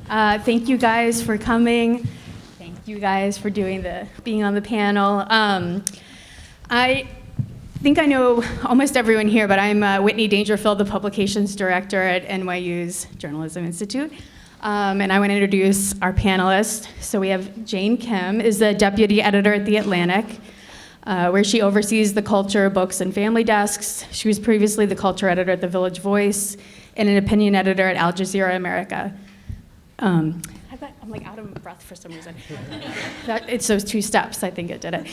Thank you guys for coming. Thank you guys for being on the panel. I think I know almost everyone here, but I'm Whitney Dangerfield, the publications director at NYU's Journalism Institute. And I want to introduce our panelists. So we have Jane Kim, is the deputy editor at The Atlantic, where she oversees the culture, books, and family desks. She was previously the culture editor at The Village Voice and an opinion editor at Al Jazeera America. I'm like out of breath for some reason. It's those two steps, I think it did it.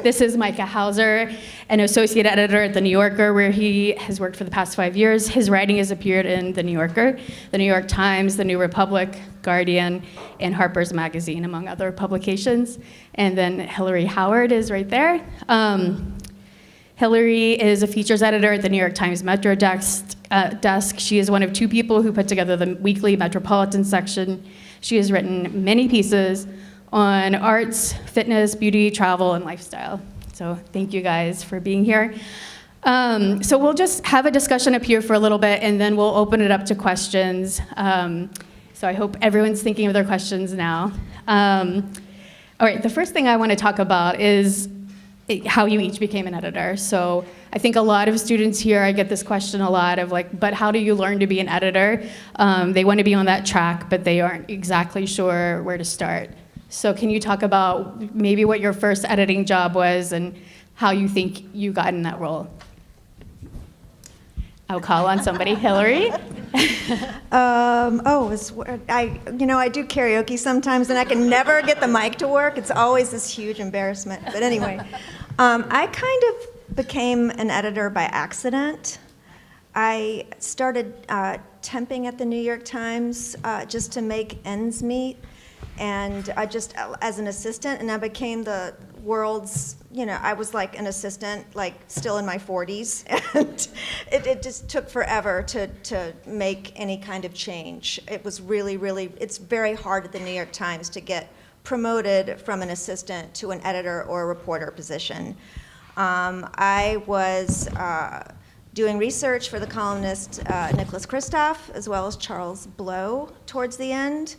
This is Micah Hauser, an associate editor at The New Yorker, where he has worked for the past 5 years. His writing has appeared in The New Yorker, The New York Times, The New Republic, Guardian, and Harper's Magazine, among other publications. And then Hilary Howard is right there. Hilary is a features editor at the New York Times Metro desk. She is one of two people who put together the weekly Metropolitan section. She has written many pieces on arts, fitness, beauty, travel, and lifestyle. So thank you guys for being here. So we'll just have a discussion up here for a little bit, and then we'll open it up to questions. So I hope everyone's thinking of their questions now. All right, the first thing I want to talk about is how you each became an editor. So I think a lot of students here, I get this question a lot of like, but how do you learn to be an editor? They want to be on that track, but they aren't exactly sure where to start. So can you talk about maybe what your first editing job was and how you think you got in that role? I'll call on somebody. Hilary? I do karaoke sometimes, and I can never get the mic to work. It's always this huge embarrassment. But anyway, I kind of became an editor by accident. I started temping at the New York Times just to make ends meet, and just as an assistant, and I became the world's, I was like an assistant, like still in my 40s, and it just took forever to make any kind of change. It was really, it's very hard at the New York Times to get promoted from an assistant to an editor or a reporter position. I was doing research for the columnist Nicholas Kristof, as well as Charles Blow towards the end.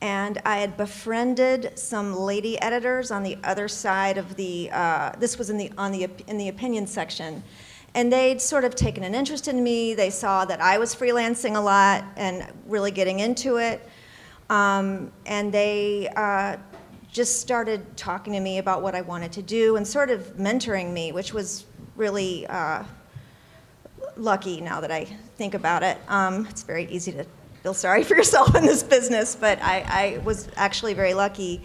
And I had befriended some lady editors on the other side of the, this was in the opinion section. And they'd sort of taken an interest in me. They saw that I was freelancing a lot and really getting into it. And they just started talking to me about what I wanted to do and sort of mentoring me, which was really lucky now that I think about it. It's very easy to feel sorry for yourself in this business, but I was actually very lucky.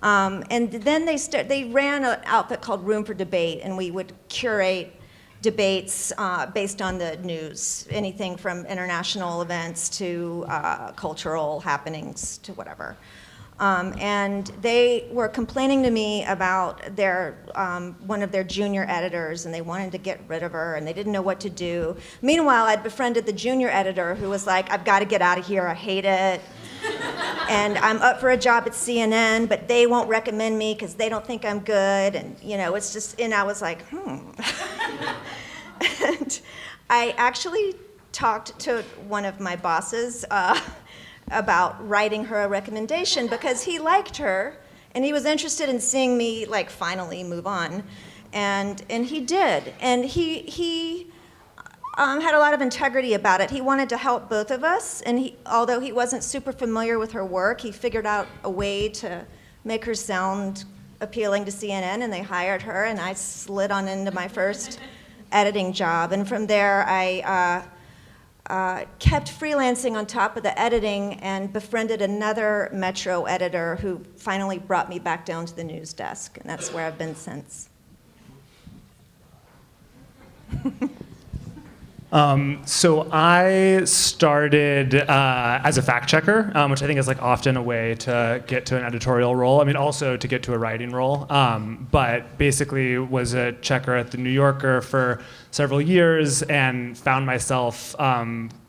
And then they ran an outfit called Room for Debate, and we would curate debates based on the news, anything from international events to cultural happenings to whatever. And they were complaining to me about one of their junior editors, and they wanted to get rid of her, and they didn't know what to do. Meanwhile, I'd befriended the junior editor who was like, I've got to get out of here, I hate it. And I'm up for a job at CNN, but they won't recommend me because they don't think I'm good. And, it's just, and I was like, And I actually talked to one of my bosses about writing her a recommendation because he liked her and he was interested in seeing me like finally move on, and he did, and he had a lot of integrity about it. He wanted to help both of us, and although he wasn't super familiar with her work, he figured out a way to make her sound appealing to CNN, and they hired her, and I slid on into my first editing job, and from there I kept freelancing on top of the editing and befriended another Metro editor who finally brought me back down to the news desk, and that's where I've been since. So I started as a fact checker, which I think is like often a way to get to an editorial role. I mean, also to get to a writing role. But basically was a checker at the New Yorker for several years and found myself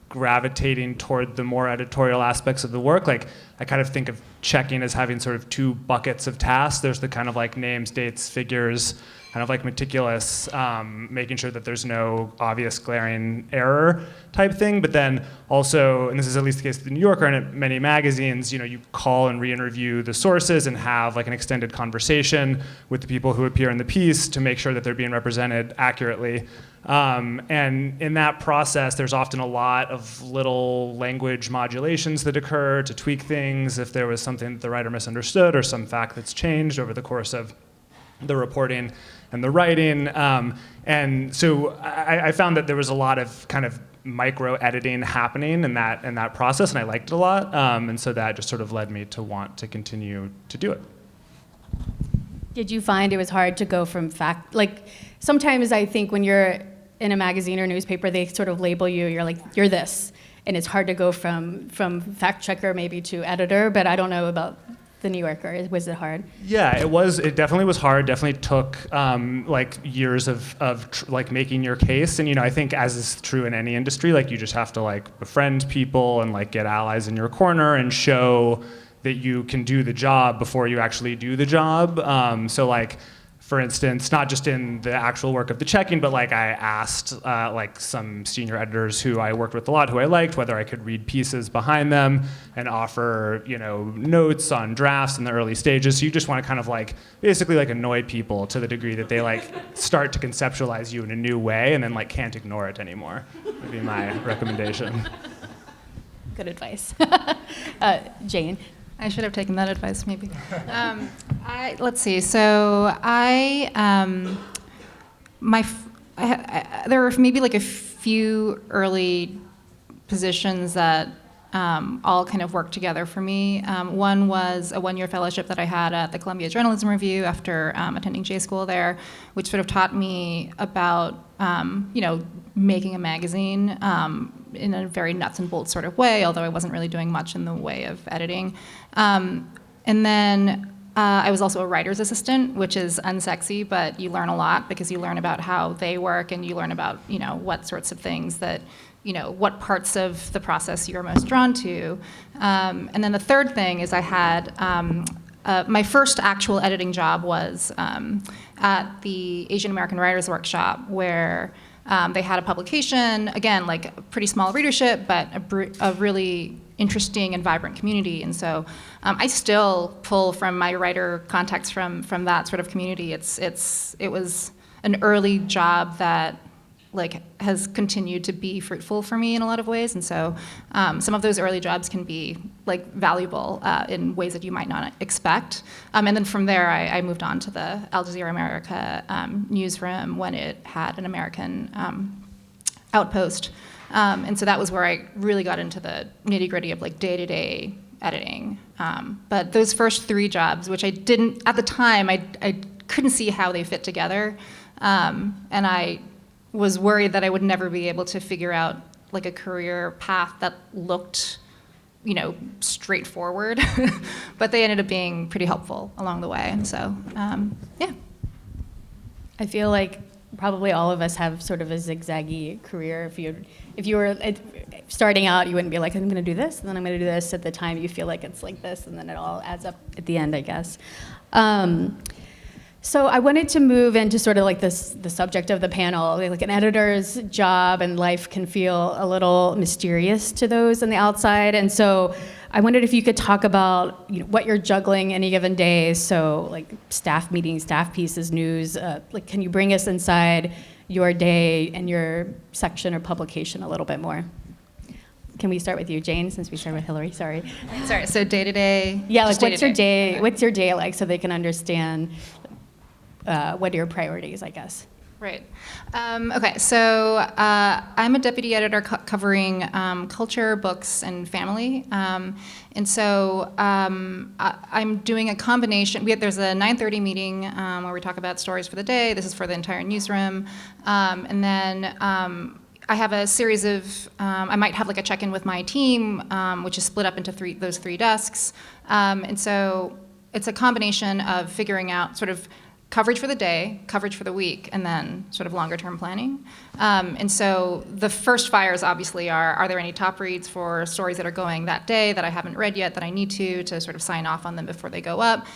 gravitating toward the more editorial aspects of the work. Like I kind of think of checking as having sort of two buckets of tasks. There's the kind of like names, dates, figures, kind of like meticulous, making sure that there's no obvious glaring error type thing. But then also, and this is at least the case with the New Yorker and at many magazines, you call and re-interview the sources and have like an extended conversation with the people who appear in the piece to make sure that they're being represented accurately. And in that process, there's often a lot of little language modulations that occur to tweak things if there was something that the writer misunderstood or some fact that's changed over the course of the reporting and the writing. And so I found that there was a lot of kind of micro editing happening in that process, and I liked it a lot. And so that just sort of led me to want to continue to do it. Did you find it was hard to go from fact, like sometimes I think when you're in a magazine or newspaper, they sort of label you, you're like, you're this. And it's hard to go from fact checker maybe to editor, but I don't know about the New Yorker. Was it hard? Yeah, it was. It definitely was hard. Definitely took like years of like making your case. And I think as is true in any industry, like you just have to like befriend people and like get allies in your corner and show that you can do the job before you actually do the job. So like, for instance, not just in the actual work of the checking, but like I asked like some senior editors who I worked with a lot, who I liked, whether I could read pieces behind them and offer, notes on drafts in the early stages. So you just want to kind of like basically like annoy people to the degree that they like start to conceptualize you in a new way and then like can't ignore it anymore. Would be my recommendation. Good advice. Jane. I should have taken that advice, maybe. Let's see. So there were maybe like a few early positions that all kind of worked together for me. One was a one-year fellowship that I had at the Columbia Journalism Review after attending J School there, which sort of taught me about making a magazine in a very nuts and bolts sort of way, although I wasn't really doing much in the way of editing. And then I was also a writer's assistant, which is unsexy, but you learn a lot because you learn about how they work and you learn about, what sorts of things that, what parts of the process you're most drawn to. And then the third thing is I had my first actual editing job was at the Asian American Writers Workshop, where they had a publication, again, like a pretty small readership, but a really interesting and vibrant community. And so I still pull from my writer contacts from that sort of community. It was an early job that like has continued to be fruitful for me in a lot of ways. And so some of those early jobs can be like valuable in ways that you might not expect. And then from there, I moved on to the Al Jazeera America newsroom when it had an American outpost. And so that was where I really got into the nitty-gritty of like day-to-day editing. But those first three jobs, which I didn't, at the time, I couldn't see how they fit together. And I was worried that I would never be able to figure out like a career path that looked, straightforward. But they ended up being pretty helpful along the way. And so, yeah. I feel like probably all of us have sort of a zigzaggy career. If you were starting out, you wouldn't be like, I'm going to do this, and then I'm going to do this. At the time, you feel like it's like this, and then it all adds up at the end, I guess. So I wanted to move into sort of like the subject of the panel. Like an editor's job and life can feel a little mysterious to those on the outside. And so I wondered if you could talk about what you're juggling any given day. So like staff meetings, staff pieces, news. Like, can you bring us inside your day and your section or publication a little bit more? Can we start with you, Jane, since we started with Hilary? Sorry, so day to day? Yeah, like what's your day? What's your day like so they can understand what are your priorities, I guess? Right. Okay, so I'm a deputy editor covering culture, books, and family. And so I'm doing a combination. There's a 9:30 meeting where we talk about stories for the day. This is for the entire newsroom. And then I have a series of, I might have like a check-in with my team, which is split up into those three desks. And so it's a combination of figuring out sort of coverage for the day, coverage for the week, and then sort of longer term planning. And so the first fires obviously are there any top reads for stories that are going that day that I haven't read yet that I need to sort of sign off on them before they go up?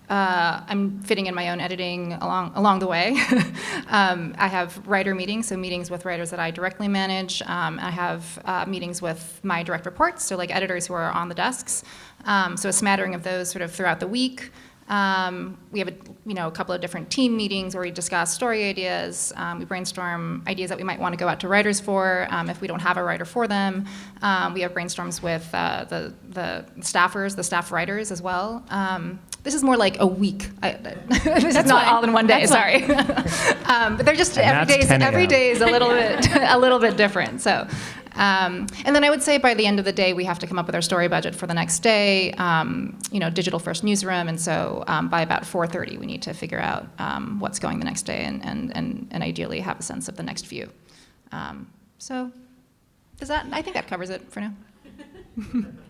I'm fitting in my own editing along the way. I have writer meetings, so meetings with writers that I directly manage. I have meetings with my direct reports, so like editors who are on the desks. So a smattering of those sort of throughout the week. We have a couple of different team meetings where we discuss story ideas. We brainstorm ideas that we might want to go out to writers for if we don't have a writer for them. We have brainstorms with the staffers, the staff writers as well. This is more like a week. This is not all in one day. Sorry, but they're just every day is a little bit different. So. And then I would say by the end of the day, we have to come up with our story budget for the next day, digital first newsroom. And so by about 4:30, we need to figure out what's going the next day and ideally have a sense of the next few. So I think that covers it for now.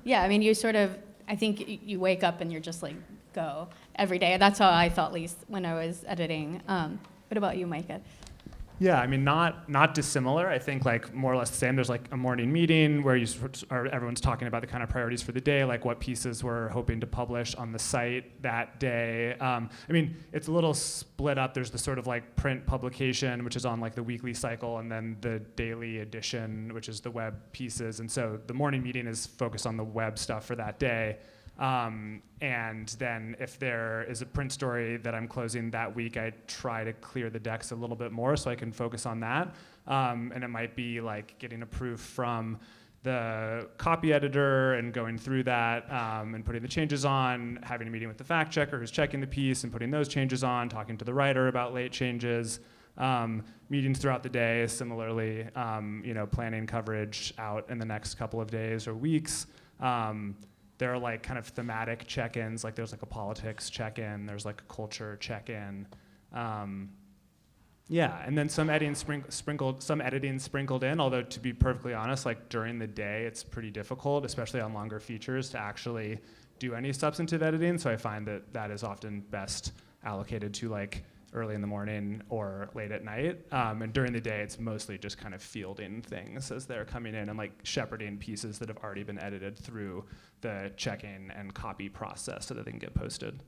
Yeah, I mean, I think you wake up and you're just like, go every day. That's how I felt, at least when I was editing. What about you, Micah? Yeah, I mean, not dissimilar. I think like more or less the same. There's like a morning meeting where everyone's talking about the kind of priorities for the day, like what pieces we're hoping to publish on the site that day. I mean, it's a little split up. There's the sort of like print publication, which is on like the weekly cycle, and then the daily edition, which is the web pieces. And so the morning meeting is focused on the web stuff for that day. And then if there is a print story that I'm closing that week, I try to clear the decks a little bit more so I can focus on that. And it might be like getting approved from the copy editor and going through that and putting the changes on, having a meeting with the fact checker who's checking the piece and putting those changes on, talking to the writer about late changes, meetings throughout the day, similarly, planning coverage out in the next couple of days or weeks. There are like kind of thematic check-ins, like there's like a politics check-in, there's like a culture check-in. And then some editing sprinkled in, although to be perfectly honest, like during the day, it's pretty difficult, especially on longer features, to actually do any substantive editing. So I find that is often best allocated to like early in the morning or late at night. And during the day, it's mostly just kind of fielding things as they're coming in and like shepherding pieces that have already been edited through the checking and copy process so that they can get posted.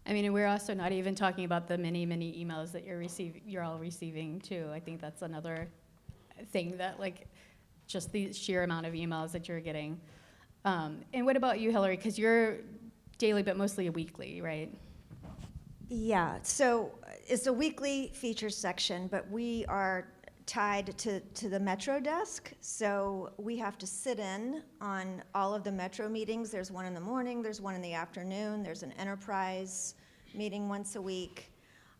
I mean, and we're also not even talking about the many emails that you're all receiving too. I think that's another thing that like just the sheer amount of emails that you're getting. And what about you, Hilary? Because you're daily, but mostly weekly, right? Yeah, so it's a weekly features section, but we are tied to the Metro desk, so we have to sit in on all of the Metro meetings. There's one in the morning, there's one in the afternoon, there's an enterprise meeting once a week,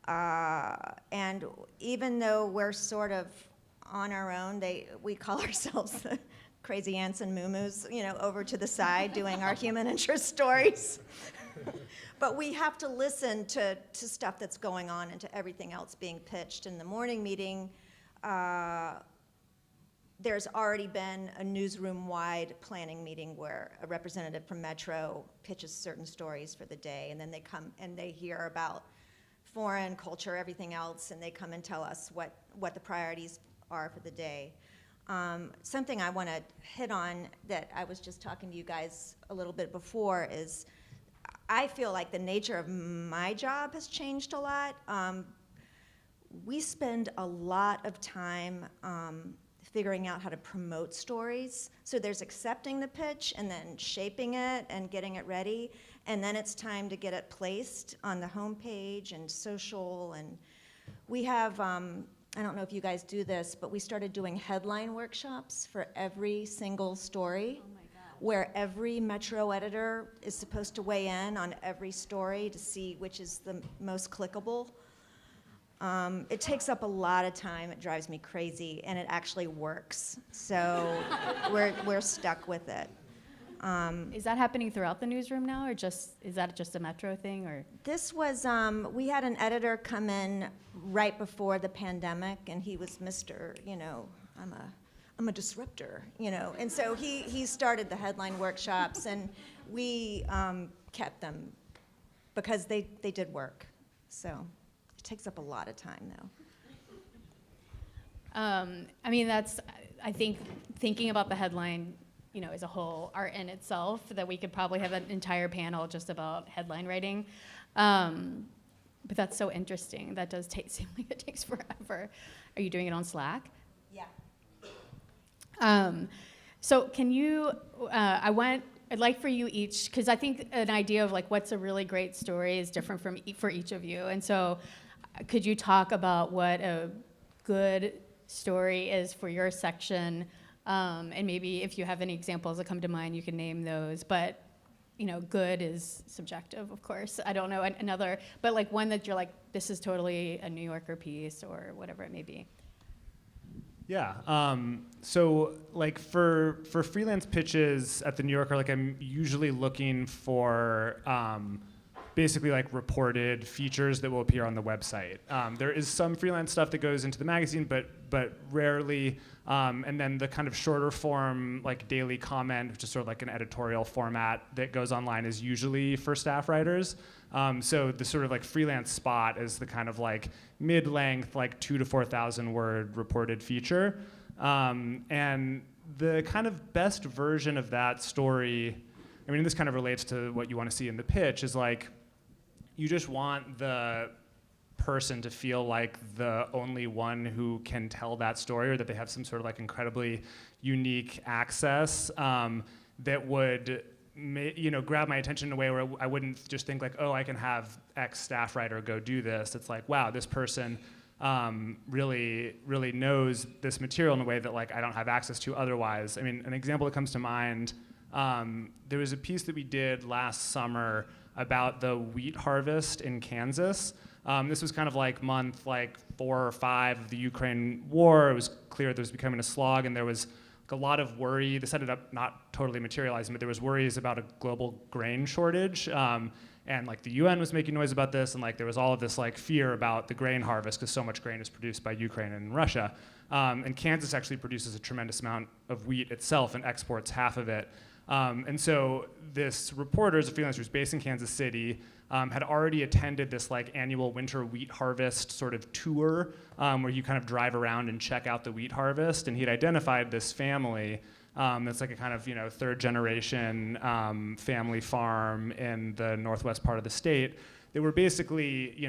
and even though we're sort of on our own, we call ourselves the crazy aunts and moo-moos, over to the side doing our human interest stories. But we have to listen to stuff that's going on and to everything else being pitched. In the morning meeting, there's already been a newsroom-wide planning meeting where a representative from Metro pitches certain stories for the day, and then they come and they hear about foreign culture, everything else, and they come and tell us what the priorities are for the day. Something I want to hit on that I was just talking to you guys a little bit before is I feel like the nature of my job has changed a lot. We spend a lot of time figuring out how to promote stories. So there's accepting the pitch and then shaping it and getting it ready, and then it's time to get it placed on the homepage and social. And we have, I don't know if you guys do this, but we started doing headline workshops for every single story. Oh my God. Where every Metro editor is supposed to weigh in on every story to see which is the most clickable. It takes up a lot of time, it drives me crazy, and it actually works. So we're stuck with it. Is that happening throughout the newsroom now, or is that just a Metro thing? Or this was, we had an editor come in right before the pandemic, and he was Mr., I'm a disruptor, and so he started the headline workshops, and we kept them because they did work. So it takes up a lot of time, though. I think thinking about the headline, is a whole art in itself that we could probably have an entire panel just about headline writing. But that's so interesting. That does seem like it takes forever. Are you doing it on Slack? Yeah. So can you, I'd like for you each, because I think an idea of like what's a really great story is different for each of you. And so could you talk about what a good story is for your section? And maybe if you have any examples that come to mind, you can name those. But good is subjective, of course. I don't know another, but like one that you're like, this is totally a New Yorker piece or whatever it may be. Yeah. So like for freelance pitches at the New Yorker, like I'm usually looking for basically like reported features that will appear on the website. There is some freelance stuff that goes into the magazine, but rarely. And then the kind of shorter form, like daily comment, which is sort of like an editorial format that goes online, is usually for staff writers. So the sort of like freelance spot is the kind of like mid-length, like 2,000 to 4,000 word reported feature. And the kind of best version of that story, I mean, this kind of relates to what you want to see in the pitch, is like, you just want the person to feel like the only one who can tell that story, or that they have some sort of like incredibly unique access that would grab my attention in a way where I wouldn't just think like, oh, I can have X staff writer go do this. It's like, wow, this person really knows this material in a way that like I don't have access to otherwise. I mean, an example that comes to mind, there was a piece that we did last summer about the wheat harvest in Kansas. This was kind of like month 4 or 5 of the Ukraine war. It was clear there was becoming a slog, and there was like a lot of worry. This ended up not totally materializing, but there was worries about a global grain shortage. And like the UN was making noise about this, and like there was all of this like fear about the grain harvest because so much grain is produced by Ukraine and Russia. And Kansas actually produces a tremendous amount of wheat itself and exports half of it. And so this reporter, is a freelancer who's based in Kansas City, had already attended this like annual winter wheat harvest sort of tour where you kind of drive around and check out the wheat harvest. And he'd identified this family that's like a kind of third generation family farm in the northwest part of the state. They were basically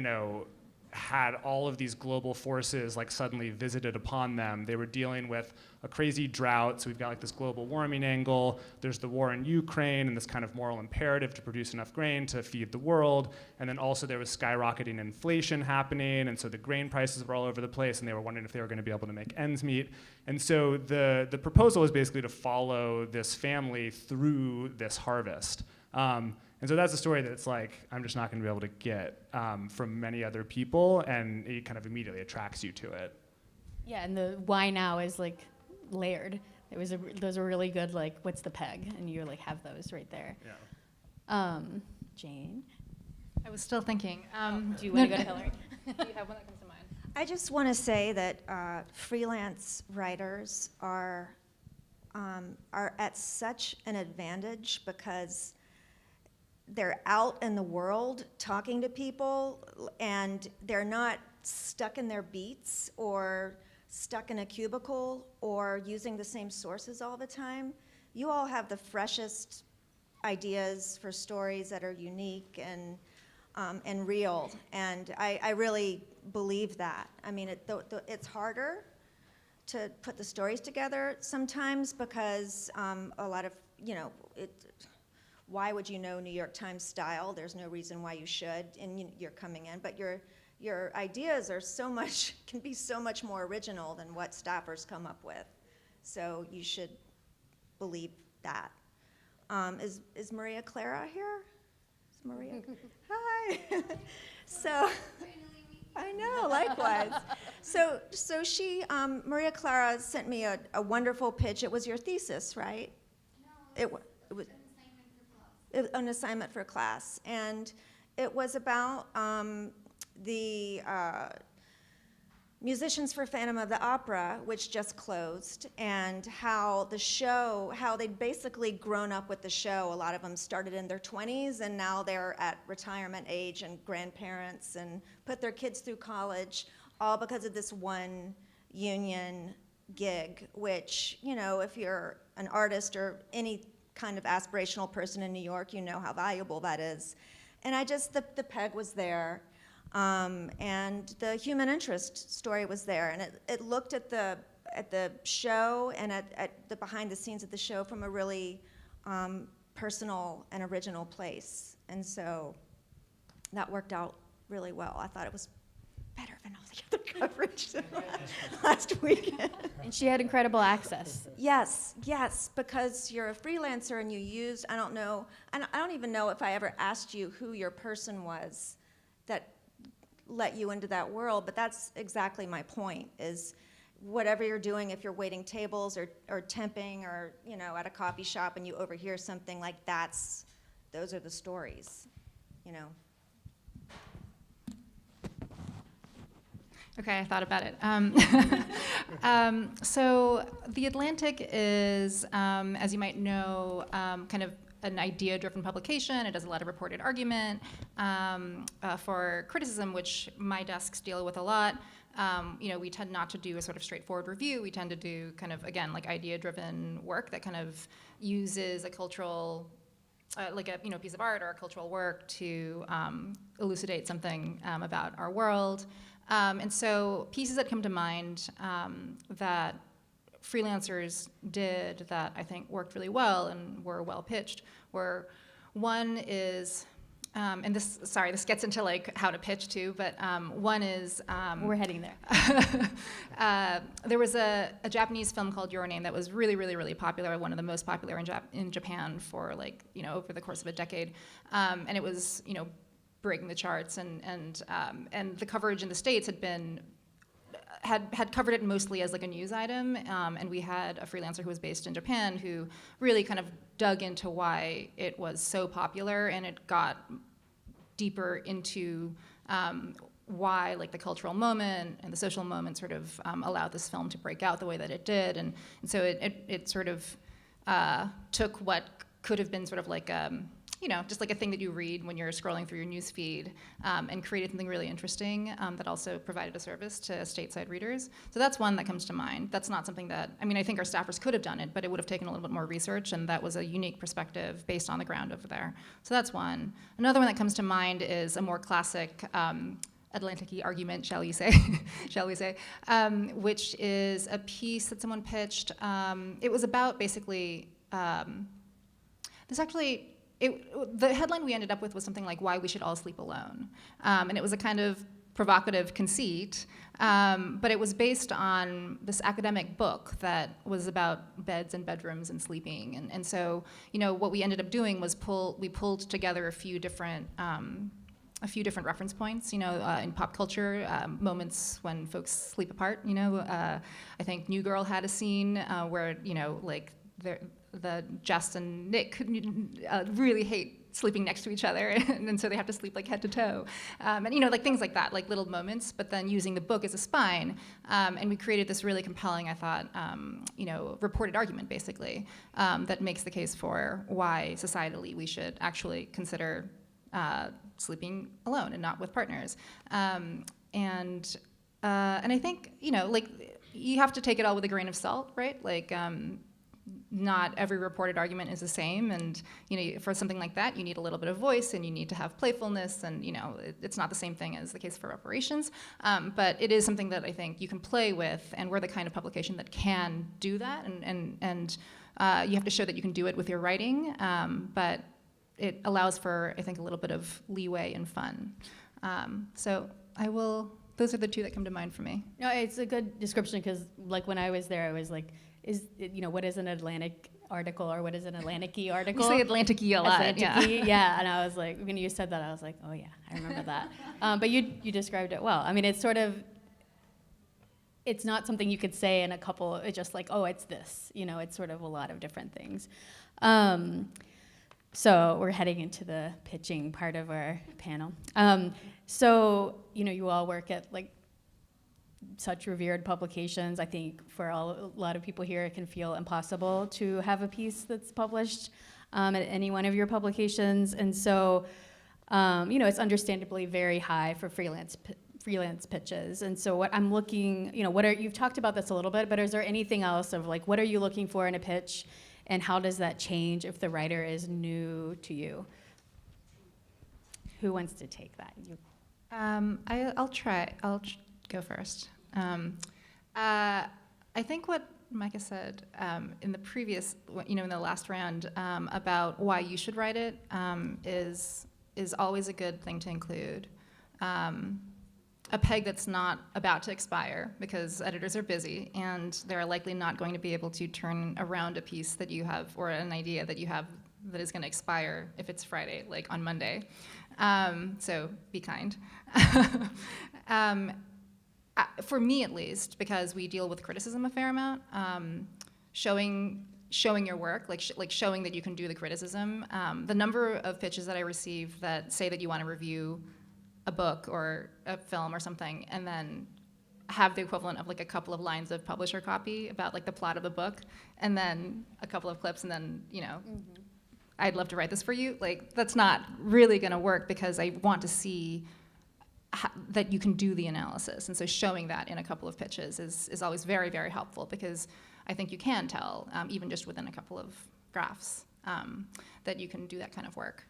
had all of these global forces like suddenly visited upon them. They were dealing with a crazy drought, so we've got like this global warming angle. There's the war in Ukraine and this kind of moral imperative to produce enough grain to feed the world. And then also there was skyrocketing inflation happening, and so the grain prices were all over the place, and they were wondering if they were going to be able to make ends meet. And so the proposal was basically to follow this family through this harvest. And so that's a story that it's like, I'm just not going to be able to get from many other people, and it kind of immediately attracts you to it. Yeah, and the why now is like layered. Those are really good, like, what's the peg? And you like have those right there. Yeah. Jane? I was still thinking. Do you want to go to Hilary? Do you have one that comes to mind? I just want to say that freelance writers are at such an advantage because they're out in the world talking to people, and they're not stuck in their beats or stuck in a cubicle or using the same sources all the time. You all have the freshest ideas for stories that are unique and real, and I really believe that. I mean, it's harder to put the stories together sometimes because a lot of, why would you know New York Times style? There's no reason why you should, and you're coming in. But your ideas are can be so much more original than what staffers come up with. So you should believe that. Is Maria Clara here? Is Maria? Hi. So, I know, likewise. So she, Maria Clara sent me a wonderful pitch. It was your thesis, right? No, It was an assignment for class, and it was about the Musicians for Phantom of the Opera, which just closed, and how they'd basically grown up with the show. A lot of them started in their 20s, and now they're at retirement age and grandparents, and put their kids through college, all because of this one union gig, which, if you're an artist or any kind of aspirational person in New York, you know how valuable that is. And the peg was there, and the human interest story was there, and it looked at the show and at the behind the scenes of the show from a really personal and original place. And so that worked out really well. I thought it was better than all the other coverage last weekend. And she had incredible access. Yes, because you're a freelancer and you used, I don't even know if I ever asked you who your person was that let you into that world, but that's exactly my point, is whatever you're doing, if you're waiting tables or temping or, at a coffee shop and you overhear something, like those are the stories, Okay, I thought about it. So The Atlantic is, as you might know, kind of an idea-driven publication. It does a lot of reported argument for criticism, which my desks deal with a lot. We tend not to do a sort of straightforward review. We tend to do kind of, again, like idea-driven work that kind of uses a cultural like a piece of art or a cultural work to elucidate something about our world. And so pieces that come to mind that freelancers did that I think worked really well and were well pitched were, one is, and this gets into like how to pitch too, but one is... We're heading there. There was a Japanese film called Your Name that was really, really, really popular, one of the most popular in Japan for over the course of a decade. And it was, breaking the charts, and the coverage in the States had covered it mostly as like a news item, and we had a freelancer who was based in Japan who really kind of dug into why it was so popular, and it got deeper into why like the cultural moment and the social moment sort of allowed this film to break out the way that it did, and so it sort of took what could have been sort of like just like a thing that you read when you're scrolling through your news feed, and created something really interesting that also provided a service to stateside readers. So that's one that comes to mind. That's not something that, I think our staffers could have done it, but it would have taken a little bit more research, and that was a unique perspective based on the ground over there. So that's one. Another one that comes to mind is a more classic Atlantic-y argument, shall we say, which is a piece that someone pitched. It was about basically, the headline we ended up with was something like "Why We Should All Sleep Alone," and it was a kind of provocative conceit, but it was based on this academic book that was about beds and bedrooms and sleeping, and so what we ended up doing was we pulled together a few different reference points, in pop culture, moments when folks sleep apart. I think New Girl had a scene where the Jess and Nick really hate sleeping next to each other, and so they have to sleep like head to toe, and like things like that, like little moments. But then using the book as a spine, and we created this really compelling, I thought, reported argument basically that makes the case for why societally we should actually consider sleeping alone and not with partners, and I think you have to take it all with a grain of salt, right? Not every reported argument is the same, and for something like that you need a little bit of voice and you need to have playfulness, and it's not the same thing as the case for reparations, but it is something that I think you can play with, and we're the kind of publication that can do that, and you have to show that you can do it with your writing, but it allows for, I think, a little bit of leeway and fun. Those are the two that come to mind for me. No, it's a good description, because when I was there, I was like, what is an Atlantic article, or what is an Atlantic-y article? You say Atlantic-y a lot. Atlantic-y, yeah. And I was like, when you said that, I was like, oh yeah, I remember that. But you described it well. It's sort of, it's not something you could say in a couple, it's just like, oh, it's this. It's sort of a lot of different things. So we're heading into the pitching part of our panel. You all work at such revered publications. I think for a lot of people here, it can feel impossible to have a piece that's published at any one of your publications. And so, it's understandably very high for freelance freelance pitches. And so what I'm looking, you've talked about this a little bit, but is there anything else of like, what are you looking for in a pitch, and how does that change if the writer is new to you? Who wants to take that? You. I'll try. Go first. I think what Micah said in the previous, in the last round about why you should write it is always a good thing to include. A peg that's not about to expire, because editors are busy and they're likely not going to be able to turn around a piece that you have or an idea that you have that is going to expire if it's Friday, like on Monday. So be kind. For me, at least, because we deal with criticism a fair amount, showing your work, like showing that you can do the criticism. The number of pitches that I receive that say that you want to review a book or a film or something, and then have the equivalent of like a couple of lines of publisher copy about like the plot of the book, and then a couple of clips, and then I'd love to write this for you. Like, that's not really going to work, because I want to see that you can do the analysis. And so showing that in a couple of pitches is always very, very helpful, because I think you can tell, even just within a couple of drafts, that you can do that kind of work.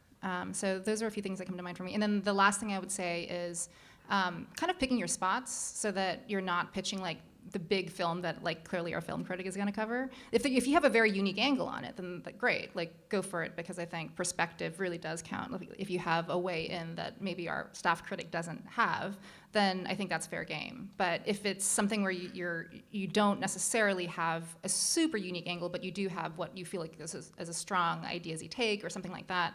So those are a few things that come to mind for me. And then the last thing I would say is kind of picking your spots so that you're not pitching like the big film that like clearly our film critic is going to cover. If you have a very unique angle on it, then great, like go for it, because I think perspective really does count. If you have a way in that maybe our staff critic doesn't have, then I think that's fair game. But if it's something where you don't necessarily have a super unique angle, but you do have what you feel like as a strong ideas-y take or something like that,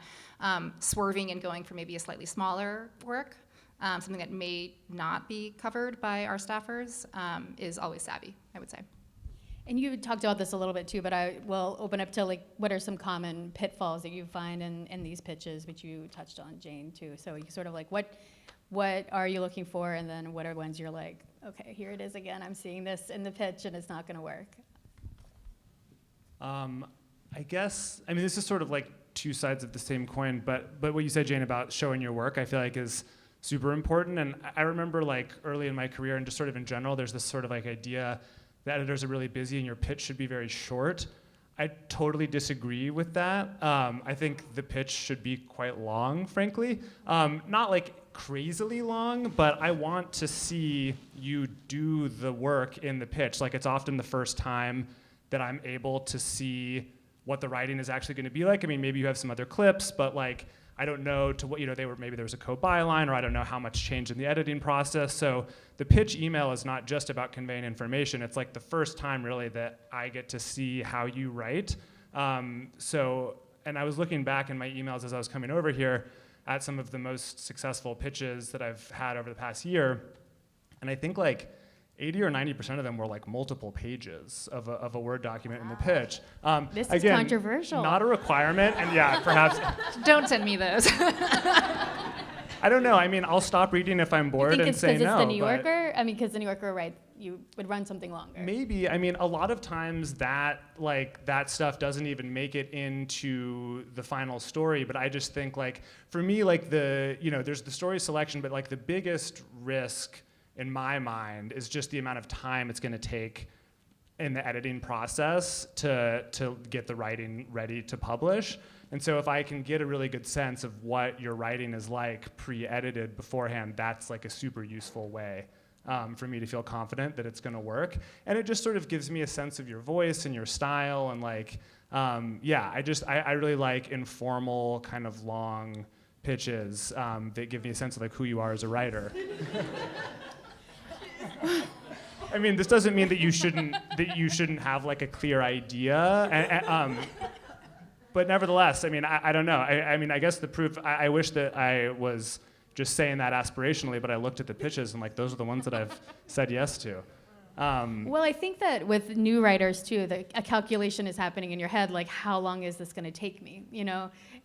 swerving and going for maybe a slightly smaller work, something that may not be covered by our staffers, is always savvy, I would say. And you talked about this a little bit too, but I will open up to like, what are some common pitfalls that you find in these pitches, which you touched on, Jane, too. So you sort of like, what are you looking for, and then what are ones you're like, okay, here it is again, I'm seeing this in the pitch and it's not gonna work? I guess, this is sort of like two sides of the same coin, but what you said, Jane, about showing your work, I feel like is super important. And I remember like early in my career, and just sort of in general, there's this sort of like idea that editors are really busy and your pitch should be very short. I totally disagree with that. I think the pitch should be quite long, frankly. Not like crazily long, but I want to see you do the work in the pitch. Like, it's often the first time that I'm able to see what the writing is actually going to be like. Maybe you have some other clips, but like, I don't know to what, maybe there was a co-byline, or I don't know how much changed in the editing process. So the pitch email is not just about conveying information. It's like the first time really that I get to see how you write. And I was looking back in my emails as I was coming over here at some of the most successful pitches that I've had over the past year. And I think like 80 or 90% of them were like multiple pages of a Word document in the pitch. This is again, controversial. Not a requirement, and yeah, perhaps. Don't send me those. I don't know. I'll stop reading if I'm bored and say no. You think it's because it's the New Yorker? Because the New Yorker, right, you would run something longer. Maybe. A lot of times that stuff doesn't even make it into the final story. But I just think like, for me, like there's the story selection, but like the biggest risk in my mind is just the amount of time it's going to take in the editing process to get the writing ready to publish. And so if I can get a really good sense of what your writing is like pre-edited beforehand, that's like a super useful way for me to feel confident that it's going to work. And it just sort of gives me a sense of your voice and your style, and like, I really like informal kind of long pitches that give me a sense of like who you are as a writer. This doesn't mean that you shouldn't have like a clear idea, but nevertheless, I don't know. I guess the proof. I wish that I was just saying that aspirationally, but I looked at the pitches and like those are the ones that I've said yes to. Well, I think that with new writers too, a calculation is happening in your head, like how long is this going to take me,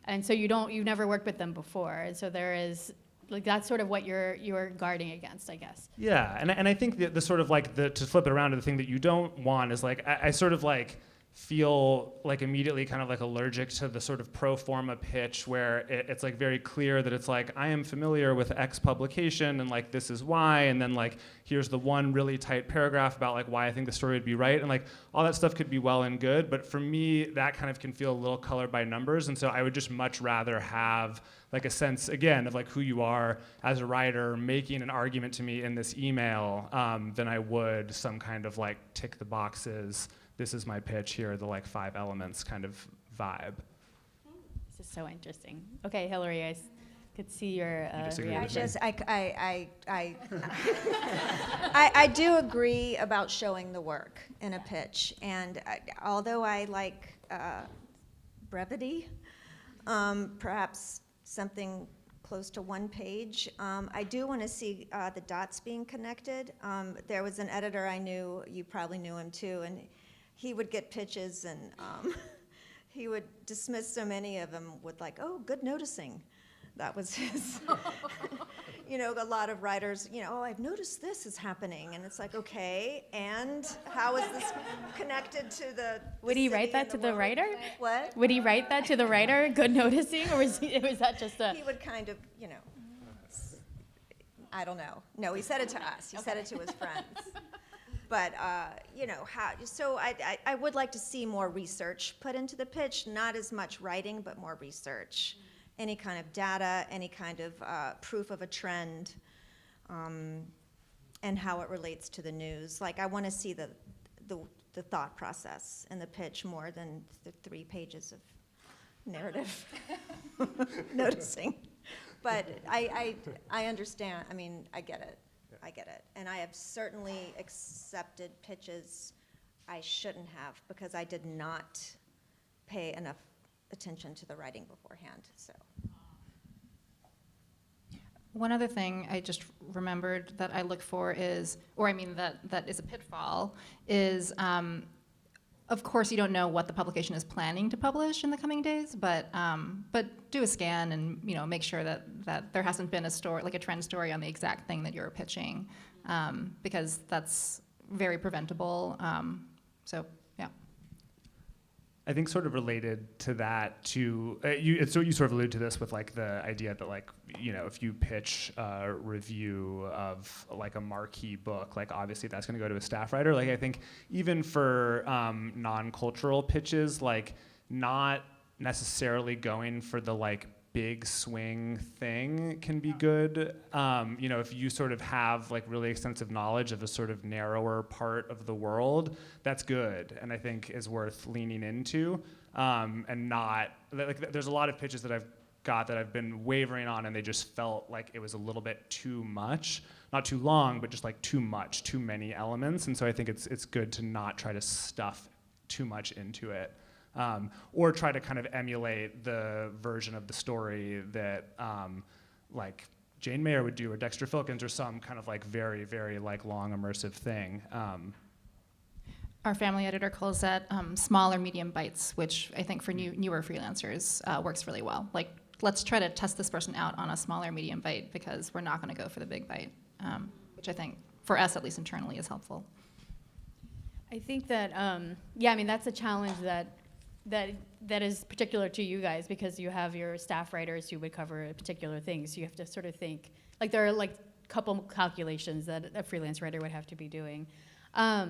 And so you've never worked with them before, and so there is. Like that's sort of what you're guarding against, I guess. Yeah, and I think the sort of like to flip it around to the thing that you don't want is like I sort of like feel like immediately kind of like allergic to the sort of pro forma pitch where it's like very clear that it's like, I am familiar with X publication and like this is why, and then like here's the one really tight paragraph about like why I think the story would be right, and like all that stuff could be well and good, but for me that kind of can feel a little colored by numbers, and so I would just much rather have like a sense again of like who you are as a writer making an argument to me in this email than I would some kind of like tick the boxes, this is my pitch, here are the like 5 elements kind of vibe. This is so interesting. Okay, Hilary, I could see your disagree with reaction. I do agree about showing the work in a pitch, and although I like brevity, perhaps something close to 1 page, I do want to see the dots being connected. There was an editor I knew, you probably knew him too, and he would get pitches and he would dismiss so many of them with like, oh, good noticing. That was his, you know, a lot of writers, you know, oh, I've noticed this is happening. And it's like, okay, and how is this connected to the Would he write city that and to the the world? writer? What? Would he write that to the writer? Good noticing, or was that just a? He would kind of, you know, I don't know. No, he said it to us. He said it to his friends. But, you know, so I would like to see more research put into the pitch, not as much writing, but more research. Any kind of data, any kind of proof of a trend, and how it relates to the news. Like, I want to see the thought process in the pitch more than the 3 pages of narrative noticing. But I understand. I mean, I get it. I get it. And I have certainly accepted pitches I shouldn't have because I did not pay enough attention to the writing beforehand. So. One other thing I just remembered that I look for is, or I mean that is a pitfall, is of course you don't know what the publication is planning to publish in the coming days, but do a scan and make sure that there hasn't been a story, like a trend story on the exact thing that you're pitching, because that's very preventable. So yeah. I think sort of related to that too, you sort of allude to this with like the idea that like, if you pitch a review of like a marquee book, like obviously that's gonna go to a staff writer. Like I think even for non-cultural pitches, like not necessarily going for the like big swing thing can be good. If you sort of have like really extensive knowledge of a sort of narrower part of the world, that's good, and I think is worth leaning into. And not like there's a lot of pitches that I've got that I've been wavering on, and they just felt like it was a little bit too much, not too long, but just like too much, too many elements. And so I think it's good to not try to stuff too much into it. Or try to kind of emulate the version of the story that like Jane Mayer would do, or Dexter Filkins, or some kind of like very, very like long immersive thing. Our family editor calls that small or medium bites, which I think for newer freelancers works really well. Like, let's try to test this person out on a small or medium bite because we're not going to go for the big bite, which I think for us, at least internally, is helpful. I think that, that's a challenge that is particular to you guys because you have your staff writers who would cover particular things. You have to sort of think, like there are like a couple calculations that a freelance writer would have to be doing. Now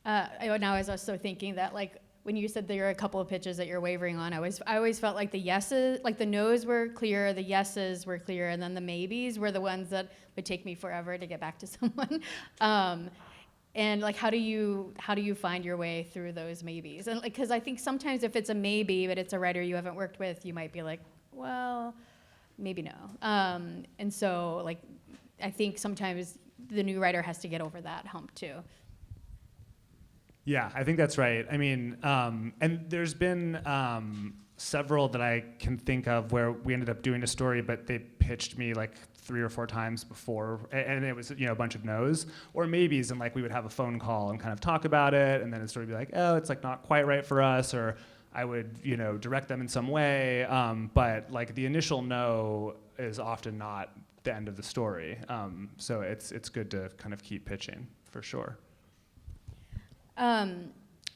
I was also thinking that like when you said there are a couple of pitches that you're wavering on, I always felt like the yeses, like the no's were clear, the yeses were clear, and then the maybes were the ones that would take me forever to get back to someone. And like, how do you find your way through those maybes? And like, because I think sometimes if it's a maybe, but it's a writer you haven't worked with, you might be like, well, maybe no. And so like, I think sometimes the new writer has to get over that hump too. Yeah, I think that's right. I mean, and there's been several that I can think of where we ended up doing a story, but they pitched me like 3 or 4 times before, and it was a bunch of no's or maybes, and like we would have a phone call and kind of talk about it, and then it'd sort of be like, oh, it's like not quite right for us, or I would direct them in some way, but like the initial no is often not the end of the story. So it's good to kind of keep pitching for sure.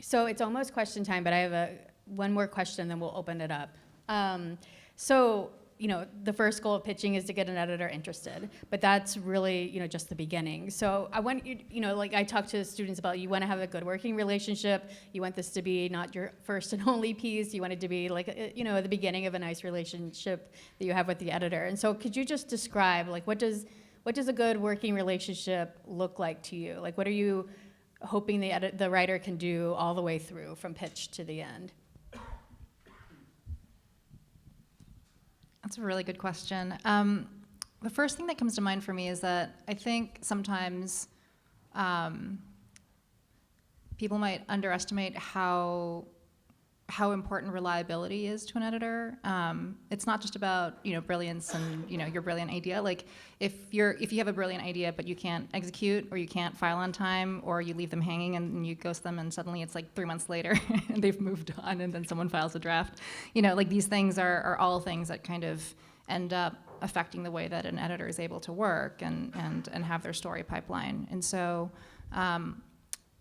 So it's almost question time, but I have one more question, then we'll open it up. So, the first goal of pitching is to get an editor interested, but that's really, just the beginning. So I want you, like I talk to students about, you want to have a good working relationship. You want this to be not your first and only piece. You want it to be like, the beginning of a nice relationship that you have with the editor. And so could you just describe, like, what does a good working relationship look like to you? Like, what are you hoping the writer can do all the way through from pitch to the end? That's a really good question. The first thing that comes to mind for me is that I think sometimes people might underestimate how important reliability is to an editor. It's not just about brilliance and your brilliant idea. Like if you have a brilliant idea but you can't execute, or you can't file on time, or you leave them hanging and you ghost them, and suddenly it's like 3 months later and they've moved on, and then someone files a draft. Like these things are all things that kind of end up affecting the way that an editor is able to work and have their story pipeline. And so.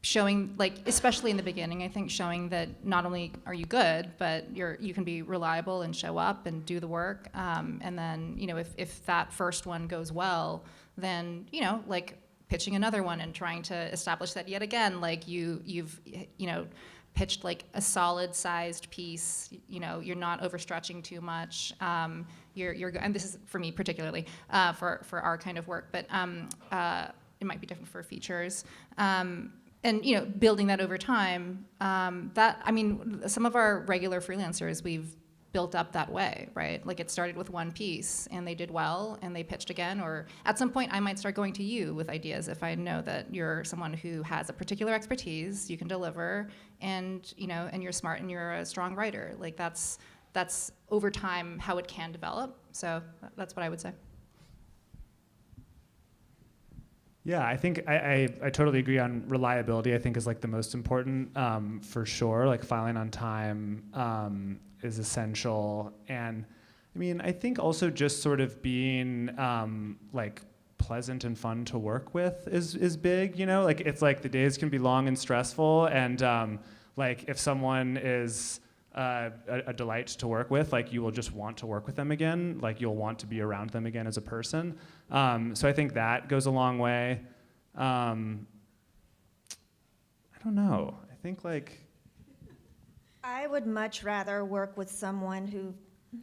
Showing, like, especially in the beginning, I think showing that not only are you good, but you can be reliable and show up and do the work. And then, if that first one goes well, then, like pitching another one and trying to establish that yet again, like you've pitched like a solid sized piece, you're not overstretching too much. You're and this is for me particularly for our kind of work, but it might be different for features. And building that over time, some of our regular freelancers we've built up that way, right? Like it started with one piece and they did well and they pitched again, or at some point I might start going to you with ideas if I know that you're someone who has a particular expertise, you can deliver, and and you're smart and you're a strong writer. Like that's over time how it can develop. So that's what I would say. Yeah, I think I totally agree on reliability. I think is like the most important for sure. Like filing on time is essential, and I think also just sort of being like pleasant and fun to work with is big. Like it's like the days can be long and stressful, and like if someone is a delight to work with, like you will just want to work with them again, like you'll want to be around them again as a person. So I think that goes a long way. I don't know. I think like I would much rather work with someone who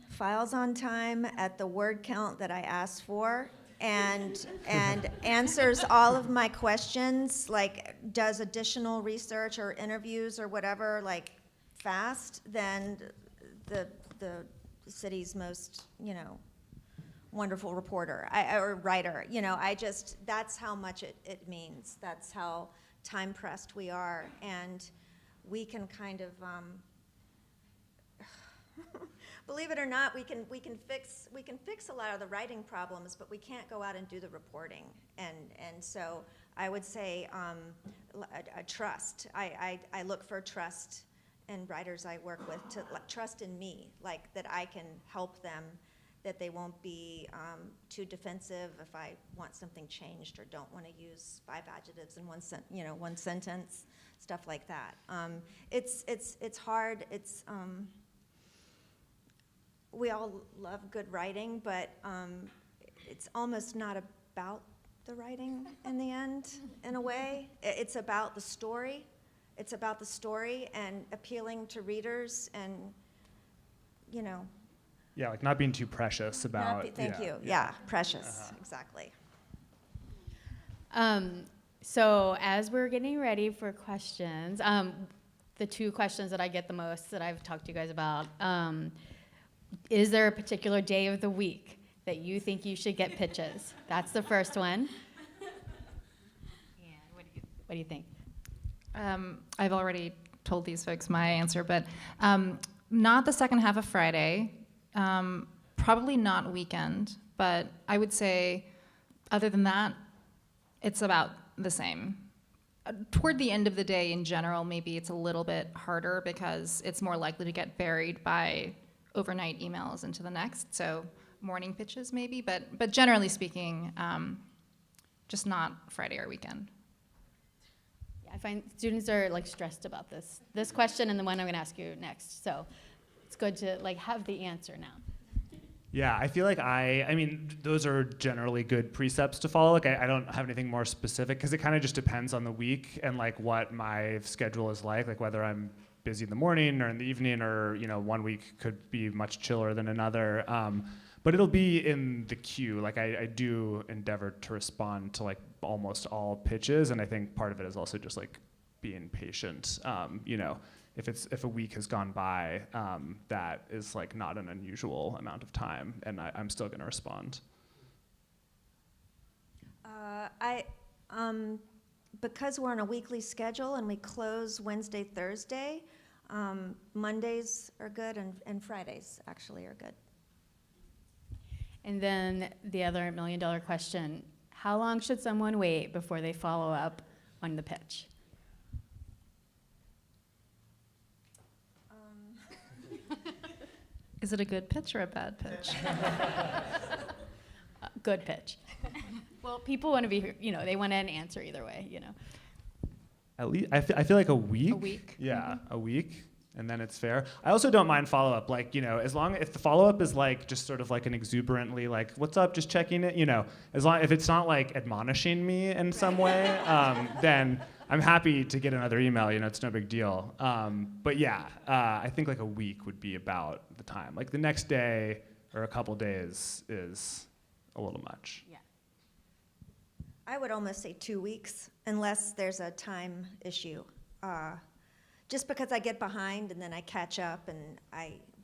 files on time at the word count that I asked for and answers all of my questions, like does additional research or interviews or whatever, like fast, than the city's most, wonderful reporter or writer. That's how much it means. That's how time pressed we are, and we can kind of, believe it or not, we can fix a lot of the writing problems, but we can't go out and do the reporting. And so I would say a trust. I look for trust in writers I work with, to trust in me, like that I can help them, that they won't be too defensive if I want something changed or don't want to use 5 adjectives in one sentence, stuff like that. It's hard. We all love good writing, but it's almost not about the writing in the end, in a way. It's about the story. It's about the story and appealing to readers and, Yeah, like not being too precious about. Thank you. Yeah, precious, exactly. So as we're getting ready for questions, the 2 questions that I get the most that I've talked to you guys about, is there a particular day of the week that you think you should get pitches? That's the first one. Yeah, what do you think? I've already told these folks my answer, but not the second half of Friday, probably not weekend, but I would say other than that, it's about the same. Toward the end of the day in general, maybe it's a little bit harder because it's more likely to get buried by overnight emails into the next, so morning pitches maybe, but generally speaking, just not Friday or weekend. Yeah, I find students are like stressed about this question and the one I'm going to ask you next. So it's good to like have the answer now. Yeah, I feel like I mean, those are generally good precepts to follow. Like, I don't have anything more specific because it kind of just depends on the week and like what my schedule is like whether I'm busy in the morning or in the evening, or one week could be much chiller than another. But it'll be in the queue. Like, I do endeavor to respond to like almost all pitches, and I think part of it is also just like being patient. If a week has gone by, that is like not an unusual amount of time, and I'm still going to respond. Because we're on a weekly schedule and we close Wednesday, Thursday, Mondays are good and Fridays actually are good. And then the other $1 million question, how long should someone wait before they follow up on the pitch? Is it a good pitch or a bad pitch? Good pitch. Well, people want to be, they want an answer either way, At least I feel like a week. A week. Yeah, a week, and then it's fair. I also don't mind follow-up. Like, as long if the follow-up is like just sort of like an exuberantly like, what's up, just checking it. As long if it's not like admonishing me in some way, then I'm happy to get another email. It's no big deal. But yeah, I think like a week would be about the time. Like the next day or a couple days is a little much. Yeah. I would almost say 2 weeks, unless there's a time issue. Just because I get behind and then I catch up,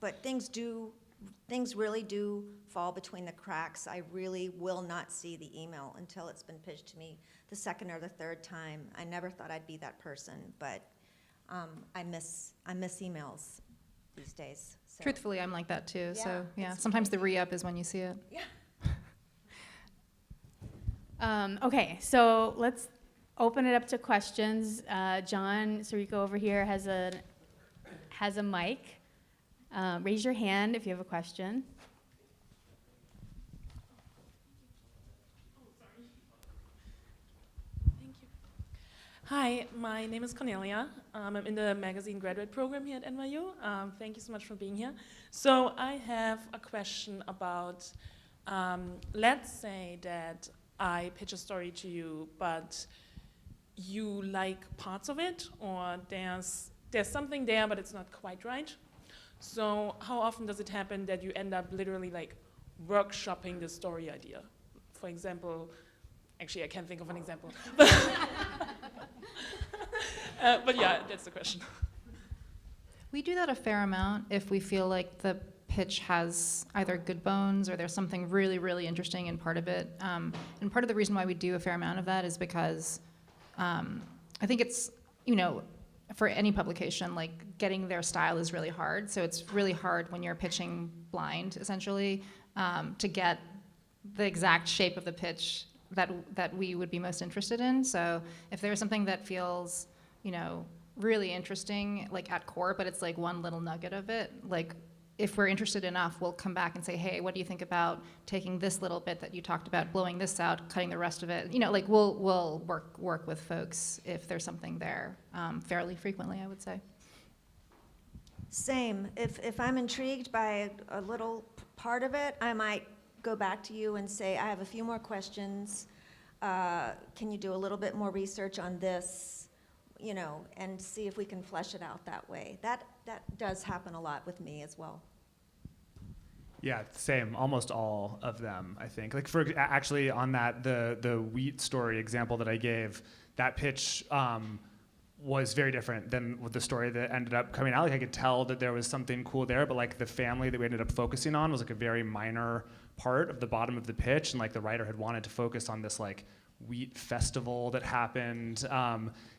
but things really do fall between the cracks. I really will not see the email until it's been pitched to me the second or the third time. I never thought I'd be that person, but I miss emails these days. So. Truthfully, I'm like that too. Yeah, So yeah, it's sometimes the re-up is when you see it. Yeah. Okay, so let's open it up to questions. John Sirico over here has a mic. Raise your hand if you have a question. Thank you. Hi, my name is Cornelia. I'm in the magazine graduate program here at NYU. Thank you so much for being here. So I have a question about, let's say that I pitch a story to you, but you like parts of it, or there's something there, but it's not quite right. So how often does it happen that you end up literally like workshopping the story idea? For example, actually I can't think of an example. But yeah, that's the question. We do that a fair amount if we feel like the pitch has either good bones or there's something really, really interesting in part of it. And part of the reason why we do a fair amount of that is because I think it's, for any publication, like getting their style is really hard. So it's really hard when you're pitching blind, essentially, to get the exact shape of the pitch that we would be most interested in. So if there's something that feels, really interesting, like at core, but it's like one little nugget of it, like if we're interested enough, we'll come back and say, hey, what do you think about taking this little bit that you talked about, blowing this out, cutting the rest of it? We'll work with folks if there's something there fairly frequently, I would say. Same. If I'm intrigued by a little part of it, I might go back to you and say, I have a few more questions. Can you do a little bit more research on this? And see if we can flesh it out that way. That does happen a lot with me as well. Yeah, same. Almost all of them, I think. Like actually on that the wheat story example that I gave, that pitch was very different than with the story that ended up coming out. Like I could tell that there was something cool there, but like the family that we ended up focusing on was like a very minor part of the bottom of the pitch, and like the writer had wanted to focus on this like wheat festival that happened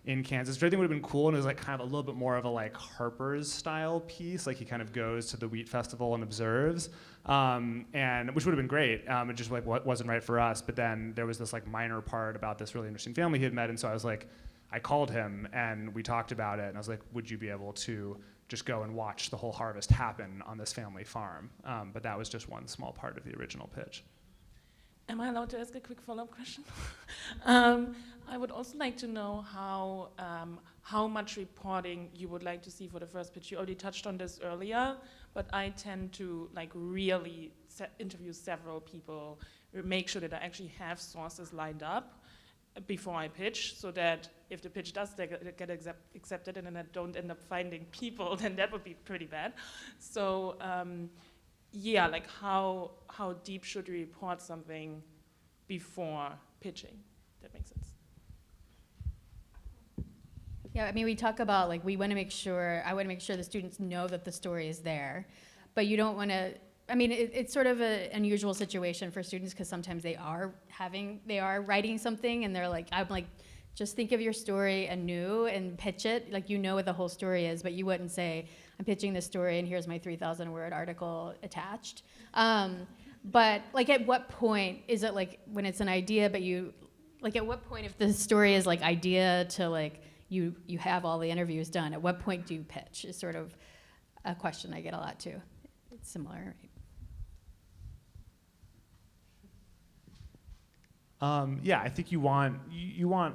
in Kansas. Which I think would have been cool, and it was like kind of a little bit more of a like Harper's style piece. Like he kind of goes to the wheat festival and observes, and which would have been great. It just like wasn't right for us. But then there was this like minor part about this really interesting family he had met, and so I was like, I called him and we talked about it, and I was like, would you be able to just go and watch the whole harvest happen on this family farm? But that was just one small part of the original pitch. Am I allowed to ask a quick follow-up question? I would also like to know how much reporting you would like to see for the first pitch. You already touched on this earlier, but I tend to like really interview several people, make sure that I actually have sources lined up before I pitch, so that if the pitch does get accepted and then I don't end up finding people, then that would be pretty bad. So yeah, like how deep should you report something before pitching? That makes sense. Yeah, I mean, we talk about, like, I want to make sure the students know that the story is there, but you don't want to, I mean, it's sort of an unusual situation for students because sometimes they are writing something and they're like, I'm like, just think of your story anew and pitch it, like you know what the whole story is, but you wouldn't say, I'm pitching this story and here's my 3,000 word article attached. But like at what point is it like when it's an idea, but like at what point if the story is like idea to like, you have all the interviews done, at what point do you pitch is sort of a question I get a lot too. It's similar, right? Yeah, I think you want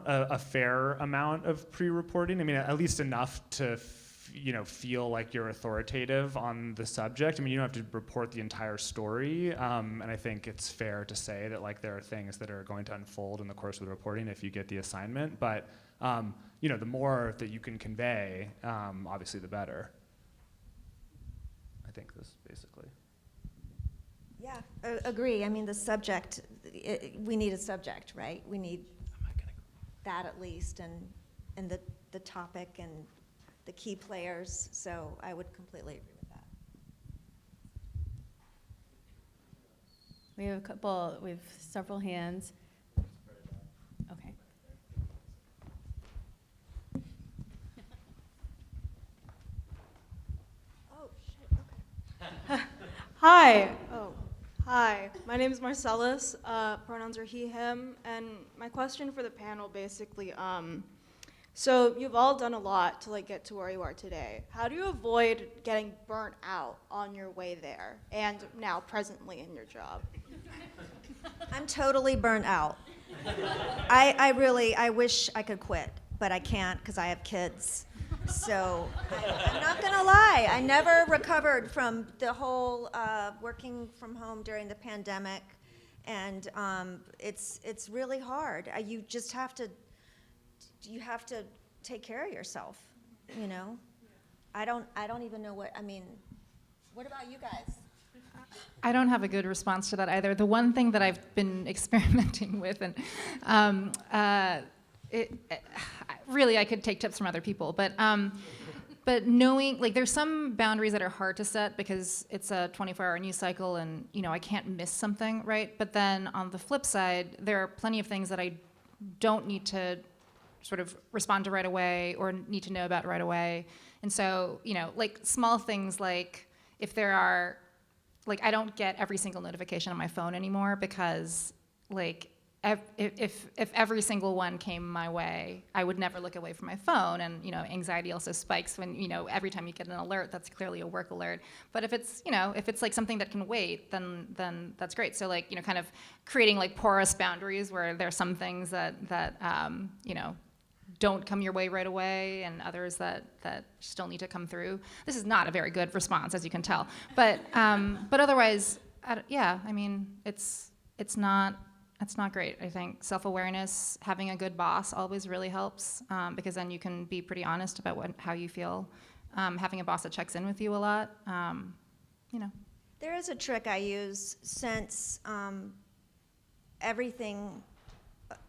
a fair amount of pre-reporting. I mean, at least enough to feel like you're authoritative on the subject. I mean, you don't have to report the entire story, and I think it's fair to say that like there are things that are going to unfold in the course of the reporting if you get the assignment. But the more that you can convey, obviously, the better. I think this basically. Yeah, agree. I mean, the subject, we need a subject, right? We need that at least, and the topic and the key players. So I would completely agree with that. We have several hands. Okay. Oh, shit, okay. Hi. Hi. My name is Marcellus. Pronouns are he, him. And my question for the panel basically, so you've all done a lot to like get to where you are today. How do you avoid getting burnt out on your way there and now presently in your job? I'm totally burnt out. I wish I could quit, but I can't because I have kids. So I'm not gonna lie, I never recovered from the whole working from home during the pandemic, and it's really hard. You just have to take care of yourself, you know. I don't even know what I mean. What about you guys? I don't have a good response to that either. The one thing that I've been experimenting with, and really I could take tips from other people, but knowing, like there's some boundaries that are hard to set because it's a 24-hour news cycle and I can't miss something, right? But then on the flip side, there are plenty of things that I don't need to sort of respond to right away or need to know about right away. And so, like small things like if there are, like I don't get every single notification on my phone anymore because like if every single one came my way, I would never look away from my phone. And anxiety also spikes when every time you get an alert, that's clearly a work alert. But if it's like something that can wait, then that's great. So like kind of creating like porous boundaries where there's some things that don't come your way right away, and others that still need to come through. This is not a very good response, as you can tell. But otherwise, yeah, I mean, it's not great. I think self-awareness, having a good boss always really helps because then you can be pretty honest about how you feel. Having a boss that checks in with you a lot, There is a trick I use since everything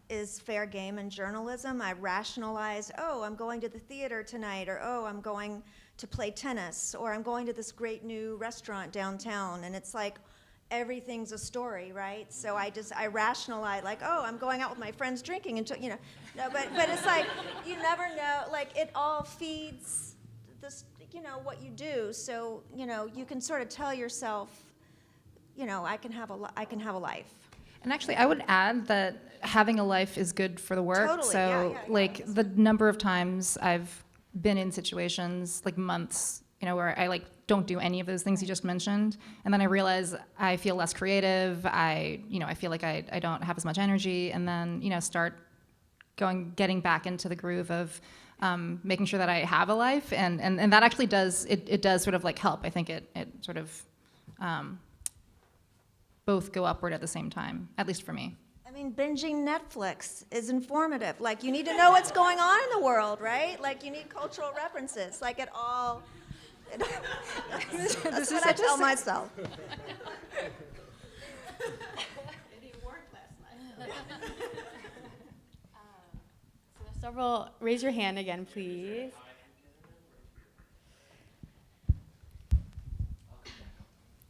is fair game in journalism. I rationalize, I'm going to the theater tonight, or I'm going to play tennis, or I'm going to this great new restaurant downtown, and it's like everything's a story, right? So I rationalize, like, I'm going out with my friends drinking, and no, but it's like you never know, like it all feeds this, what you do. So you can sort of tell yourself, I can have a life. And actually, I would add that having a life is good for the work. Totally, so, yeah, like the number of times I've been in situations, like months where I like don't do any of those things you just mentioned, and then I realize I feel less creative. I feel like I don't have as much energy, and then start getting back into the groove of making sure that I have a life, and that actually does sort of like help. I think it sort of both go upward at the same time, at least for me. I mean, binging Netflix is informative. Like, you need to know what's going on in the world, right? Like, you need cultural references. Like, it all. That's what I tell myself. Several, raise your hand again, please.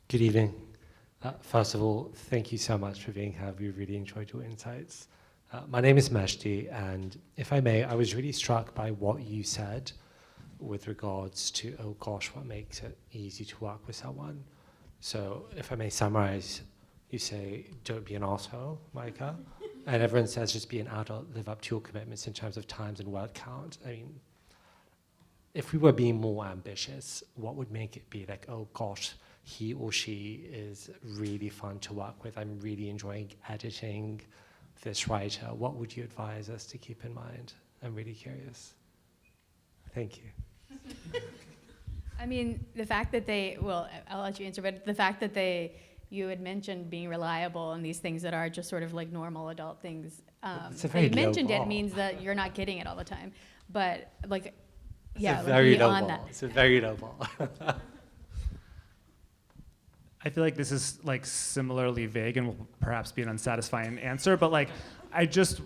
Good evening. First of all, thank you so much for being here. We really enjoyed your insights. My name is Meshdi, and if I may, I was really struck by what you said with regards to, oh gosh, what makes it easy to work with someone. So if I may summarize, you say, don't be an asshole, Micah. And everyone says, just be an adult, live up to your commitments in terms of times and word count. I mean, if we were being more ambitious, what would make it be like, oh gosh, he or she is really fun to work with. I'm really enjoying editing this writer. What would you advise us to keep in mind? I'm really curious. Thank you. I mean, the fact that I'll let you answer, but the fact that you had mentioned being reliable and these things that are just sort of like normal adult things. It's a very they mentioned low it bar. means that you're not getting it all the time. But like, It's yeah, a very low beyond bar. that. It's a very low bar. I feel like this is like similarly vague and will perhaps be an unsatisfying answer, but like I just,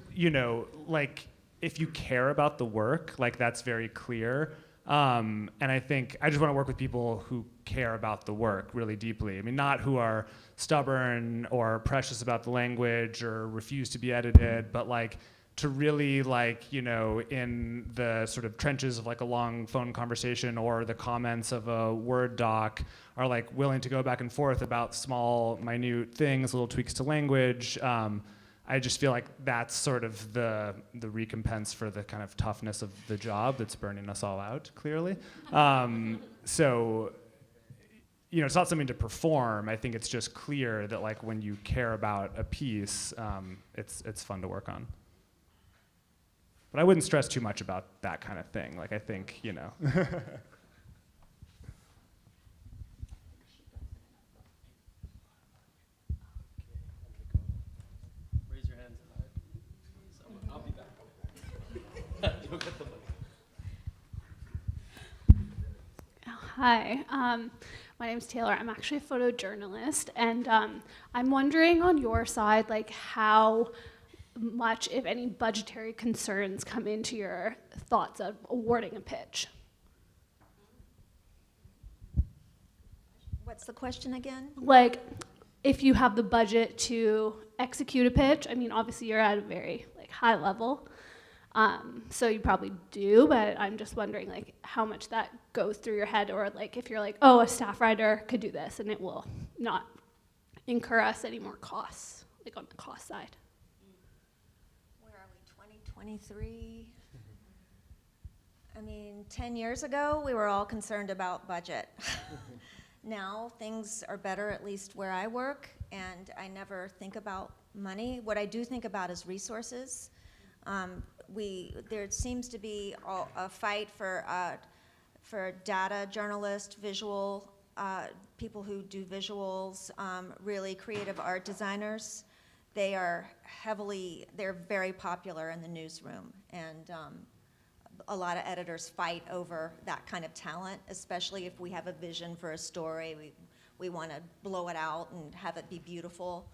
like if you care about the work, like that's very clear. And I think I just want to work with people who care about the work really deeply. I mean, not who are stubborn or precious about the language or refuse to be edited, but like to really like, in the sort of trenches of like a long phone conversation or the comments of a Word doc are like willing to go back and forth about small, minute things, little tweaks to language. I just feel like that's sort of the recompense for the kind of toughness of the job that's burning us all out, clearly. So, it's not something to perform. I think it's just clear that like when you care about a piece, it's fun to work on. But I wouldn't stress too much about that kind of thing. Like, I think, Raise your hands high. I'll be back. You'll get the mic. Hi, my name's Taylor. I'm actually a photojournalist, and I'm wondering on your side, like how much, if any, budgetary concerns come into your thoughts of awarding a pitch. What's the question again? Like, if you have the budget to execute a pitch, I mean, obviously you're at a very high level, so you probably do, but I'm just wondering like how much that goes through your head, or like if you're like, oh, a staff writer could do this and it will not incur us any more costs, like on the cost side. Where are we, 2023? I mean, 10 years ago, we were all concerned about budget. Now, things are better, at least where I work, and I never think about money. What I do think about is resources. There seems to be a fight for data journalists, visual, people who do visuals, really creative art designers. They're very popular in the newsroom, and a lot of editors fight over that kind of talent, especially if we have a vision for a story. We want to blow it out and have it be beautiful,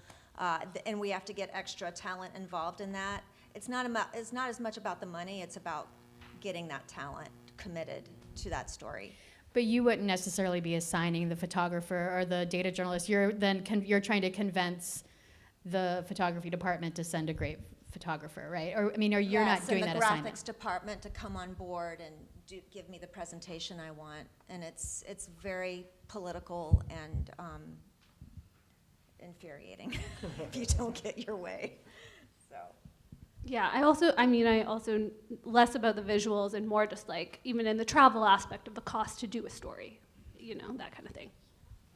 and we have to get extra talent involved in that. It's not as much about the money, it's about getting that talent committed to that story. But you wouldn't necessarily be assigning the photographer or the data journalist. You're trying to convince the photography department to send a great photographer, right? Or you're not doing that assignment. And the graphics department to come on board and give me the presentation I want, and it's very political and infuriating if you don't get your way. So. Yeah, I also less about the visuals and more just like even in the travel aspect of the cost to do a story, that kind of thing.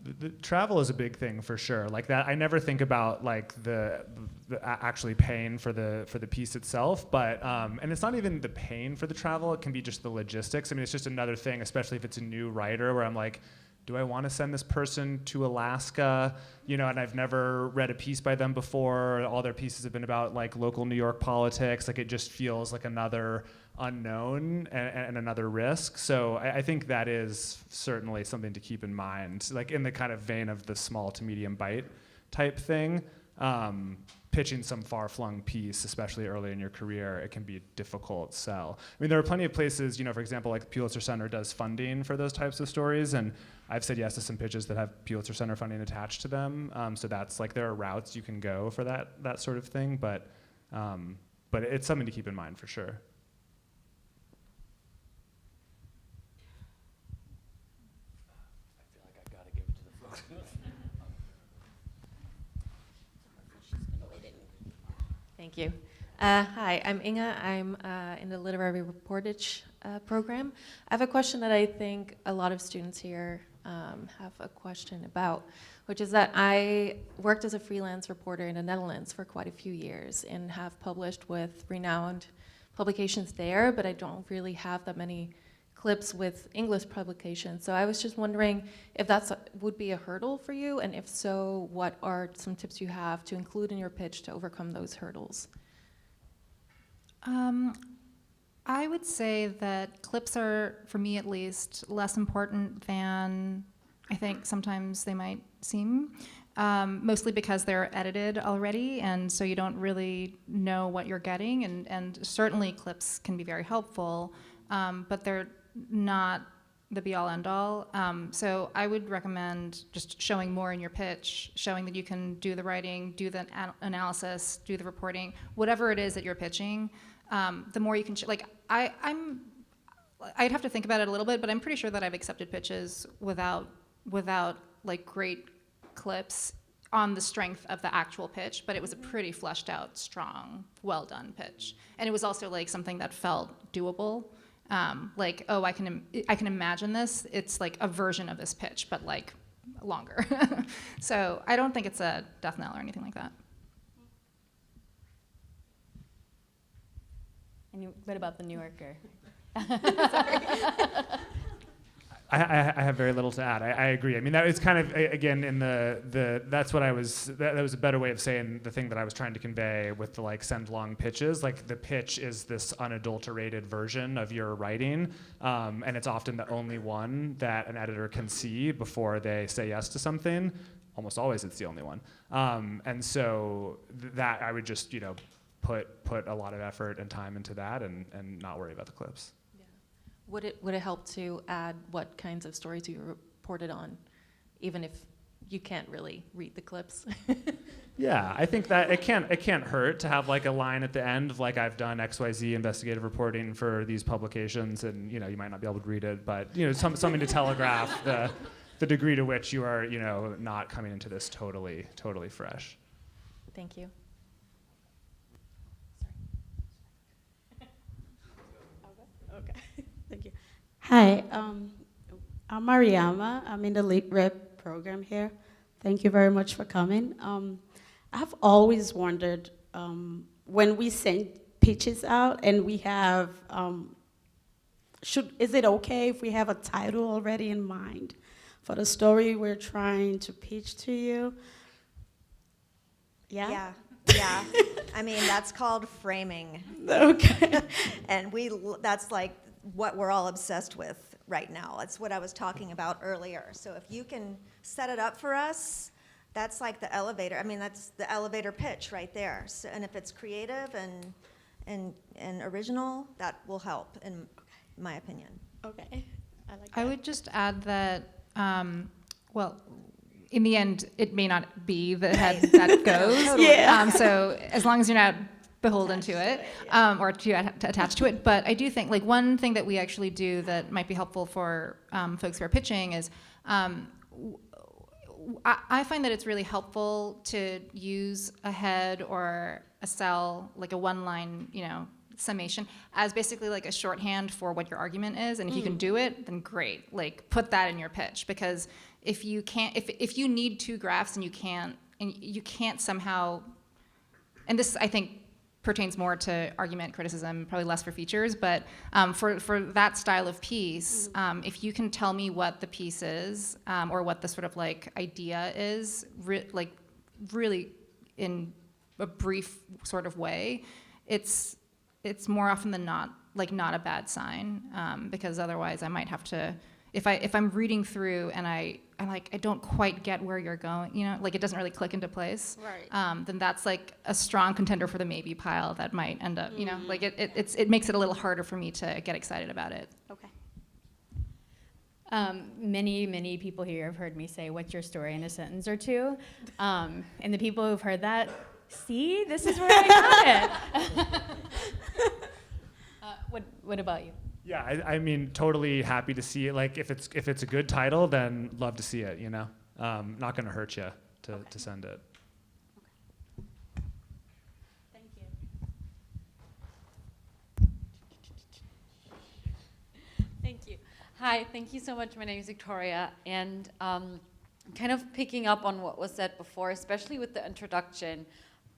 The travel is a big thing for sure. Like that, I never think about like the actually paying for the piece itself, but and it's not even the paying for the travel. It can be just the logistics. I mean, it's just another thing, especially if it's a new writer, where I'm like, do I want to send this person to Alaska? And I've never read a piece by them before. All their pieces have been about like local New York politics. Like it just feels like another unknown and another risk. So I think that is certainly something to keep in mind, like in the kind of vein of the small to medium bite type thing. Pitching some far-flung piece, especially early in your career, it can be a difficult sell. I mean, there are plenty of places, for example, like the Pulitzer Center does funding for those types of stories, and I've said yes to some pitches that have Pulitzer Center funding attached to them. So that's like, there are routes you can go for that sort of thing, but it's something to keep in mind for sure. Thank you. Hi, I'm Inga. I'm in the literary reportage program. I have a question that I think a lot of students here have a question about, which is that I worked as a freelance reporter in the Netherlands for quite a few years and have published with renowned publications there, but I don't really have that many clips with English publications. So I was just wondering if that would be a hurdle for you, and if so, what are some tips you have to include in your pitch to overcome those hurdles? I would say that clips are, for me at least, less important than I think sometimes they might seem, mostly because they're edited already, and so you don't really know what you're getting, and certainly clips can be very helpful, but they're not the be-all, end-all. So I would recommend just showing more in your pitch, showing that you can do the writing, do the analysis, do the reporting, whatever it is that you're pitching. The more you can, I'd have to think about it a little bit, but I'm pretty sure that I've accepted pitches without like great clips on the strength of the actual pitch, but it was a pretty fleshed out, strong, well done pitch. And it was also like something that felt doable. Like, oh, I can imagine this. It's like a version of this pitch, but like longer. So I don't think it's a death knell or anything like that. And what about the New Yorker? I have very little to add. I agree. I mean, that is kind of, again, in that's what that was a better way of saying the thing that I was trying to convey with the like send long pitches. Like the pitch is this unadulterated version of your writing, and it's often the only one that an editor can see before they say yes to something. Almost always it's the only one. And so that I would just, put a lot of effort and time into that and not worry about the clips. Would it help to add what kinds of stories you reported on, even if you can't really read the clips? Yeah, I think that it can't hurt to have like a line at the end of like, I've done XYZ investigative reporting for these publications, and you might not be able to read it, but something to telegraph the degree to which you are not coming into this totally fresh. Thank you. Okay. Thank you. Hi, I'm Mariama. I'm in the Lit Rep program here. Thank you very much for coming. I've always wondered, when we send pitches out and we have, is it okay if we have a title already in mind for the story we're trying to pitch to you? Yeah? Yeah. I mean, that's called framing. Okay. And that's like what we're all obsessed with right now. That's what I was talking about earlier. So if you can set it up for us, that's like the elevator. I mean, that's the elevator pitch right there. So, and if it's creative and original, that will help, in my opinion. Okay. I like that. I would just add that, in the end, it may not be the head that goes. Totally. Yeah. So as long as you're not beholden to it, or to attach to it. But I do think, like, one thing that we actually do that might be helpful for folks who are pitching is, I find that it's really helpful to use a head or a cell, like a one-line, summation, as basically like a shorthand for what your argument is. And if you can do it, then great. Like, put that in your pitch, because if you can't, if you need 2 graphs and you can't somehow, and this I think pertains more to argument criticism, probably less for features, but for that style of piece, if you can tell me what the piece is, or what the sort of like idea is, really in a brief sort of way, it's more often than not not a bad sign, because otherwise I might have to, if I'm reading through and I don't quite get where you're going, it doesn't really click into place, Right. then that's like a strong contender for the maybe pile that might end up, it makes it a little harder for me to get excited about it. Okay. Many people here have heard me say, "What's your story in a sentence or two?" And the people who've heard that, see, this is where I got it. What about you? Yeah, I mean, totally happy to see it. Like, if it's a good title, then love to see it. Not going to hurt you to send it. Thank you. Thank you. Hi, thank you so much. My name is Victoria, and kind of picking up on what was said before, especially with the introduction.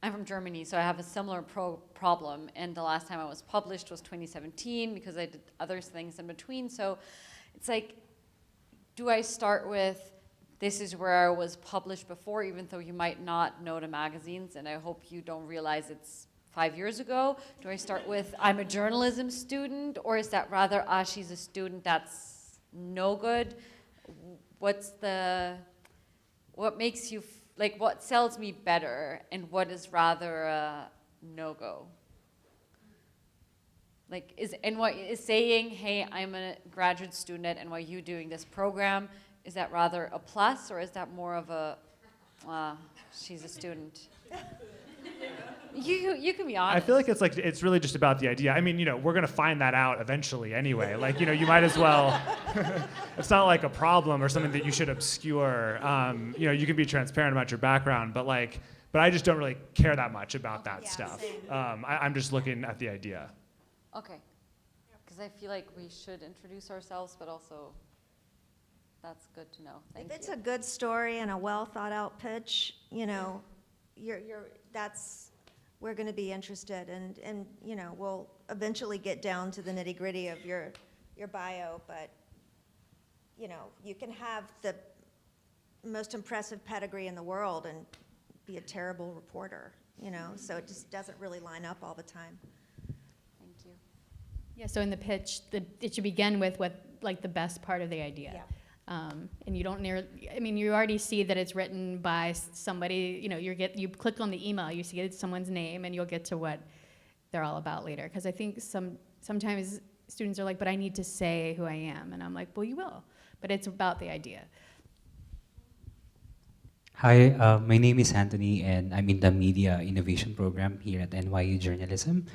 I'm from Germany, so I have a similar problem, and the last time I was published was 2017 because I did other things in between. So it's like, do I start with, this is where I was published before, even though you might not know the magazines, and I hope you don't realize it's 5 years ago? Do I start with, I'm a journalism student, or is that rather, she's a student that's no good? What makes you, what sells me better, and what is rather a no-go? What is saying, hey, I'm a graduate student at NYU doing this program, is that rather a plus, or is that more of a, she's a student? You can be honest. I feel like it's really just about the idea. I mean, we're gonna find that out eventually anyway. You might as well. It's not like a problem or something that you should obscure. You can be transparent about your background, but I just don't really care that much about that stuff. I'm just looking at the idea. Okay, because I feel like we should introduce ourselves, but also that's good to know. Thank you. If it's a good story and a well thought out pitch, we're going to be interested, and we'll eventually get down to the nitty gritty of your bio, but you can have the most impressive pedigree in the world and be a terrible reporter, so it just doesn't really line up all the time. Thank you. Yeah, so in the pitch, it should begin with the best part of the idea. Yeah. And you you already see that it's written by somebody, you click on the email, you see it's someone's name, and you'll get to what they're all about later. Because I think sometimes students are like, but I need to say who I am. And I'm like, well, you will. But it's about the idea. Hi, my name is Anthony, and I'm in the Media Innovation Program here at NYU Journalism.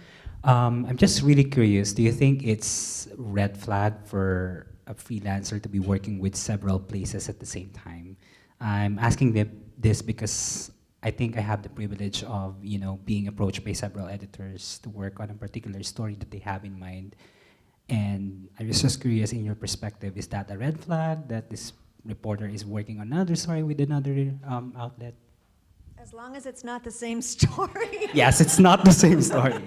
I'm just really curious, do you think it's red flag for a freelancer to be working with several places at the same time? I'm asking this because I think I have the privilege of being approached by several editors to work on a particular story that they have in mind. And I was just curious, in your perspective, is that a red flag that this reporter is working on another story with another outlet? As long as it's not the same story. Yes, it's not the same story.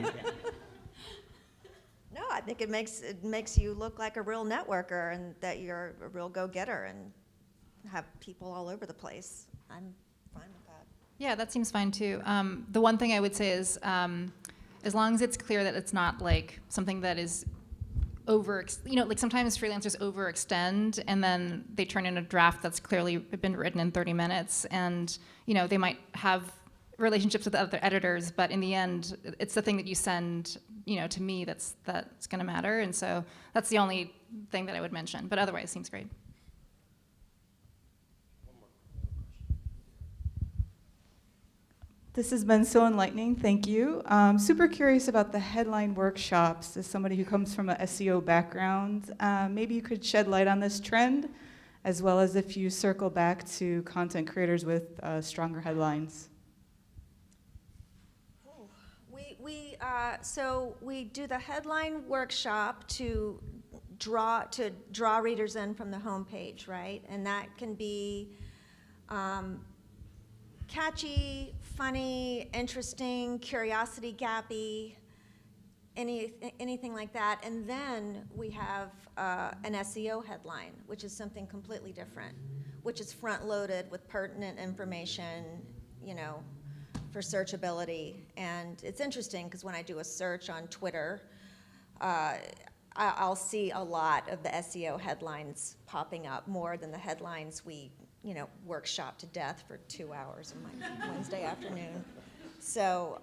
No, I think it makes you look like a real networker, and that you're a real go-getter and have people all over the place. I'm fine with that. Yeah, that seems fine too. The one thing I would say is, as long as it's clear that it's not something that is sometimes freelancers overextend and then they turn in a draft that's clearly been written in 30 minutes, and they might have relationships with other editors, but in the end, it's the thing that you send, to me that's going to matter. And so that's the only thing that I would mention. But otherwise, it seems great. This has been so enlightening. Thank you. Super curious about the headline workshops. As somebody who comes from an SEO background, maybe you could shed light on this trend, as well as if you circle back to content creators with stronger headlines. so we do the headline workshop to draw readers in from the homepage, right? And that can be catchy, funny, interesting, curiosity gappy, anything like that. And then we have an SEO headline, which is something completely different, which is front-loaded with pertinent information, you know, for searchability. And it's interesting because when I do a search on Twitter, I'll see a lot of the SEO headlines popping up, more than the headlines we, you know, workshop to death for 2 hours on my Wednesday afternoon. So,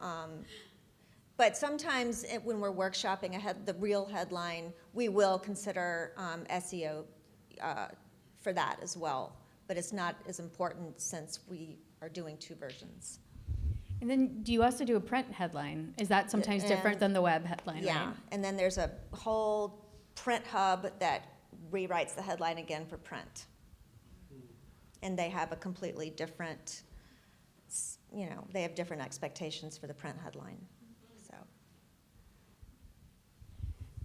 but sometimes when we're workshopping the real headline, we will consider SEO for that as well. But it's not as important since we are doing 2 versions. And then do you also do a print headline? Is that sometimes different than the web headline? Yeah, right? and then there's a whole print hub that rewrites the headline again for print. And they have a completely different, you know, they have different expectations for the print headline. So.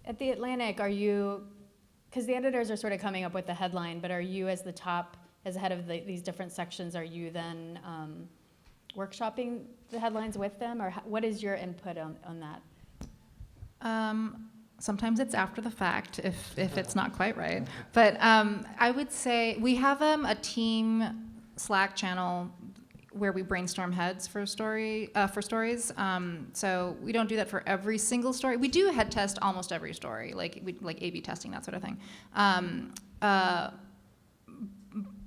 At the Atlantic, are you, because the editors are sort of coming up with the headline, but are you as the head of these different sections, are you then workshopping the headlines with them, or what is your input on that? Sometimes it's after the fact if it's not quite right. But I would say we have a team Slack channel where we brainstorm heads for stories. So we don't do that for every single story. We do head test almost every story, like A/B testing, that sort of thing.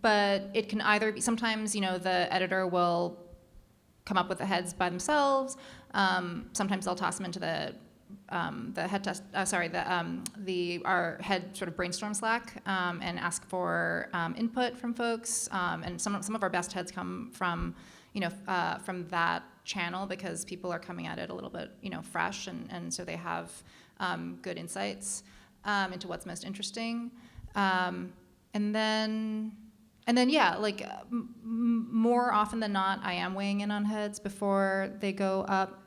But it can either be, sometimes, you know, the editor will come up with the heads by themselves. Sometimes they'll toss them into the head test. Our head sort of brainstorm Slack and ask for input from folks. And some of our best heads come from, you know, from that channel because people are coming at it a little bit, you know, fresh, and so they have good insights into what's most interesting. And then, yeah, like more often than not, I am weighing in on heads before they go up.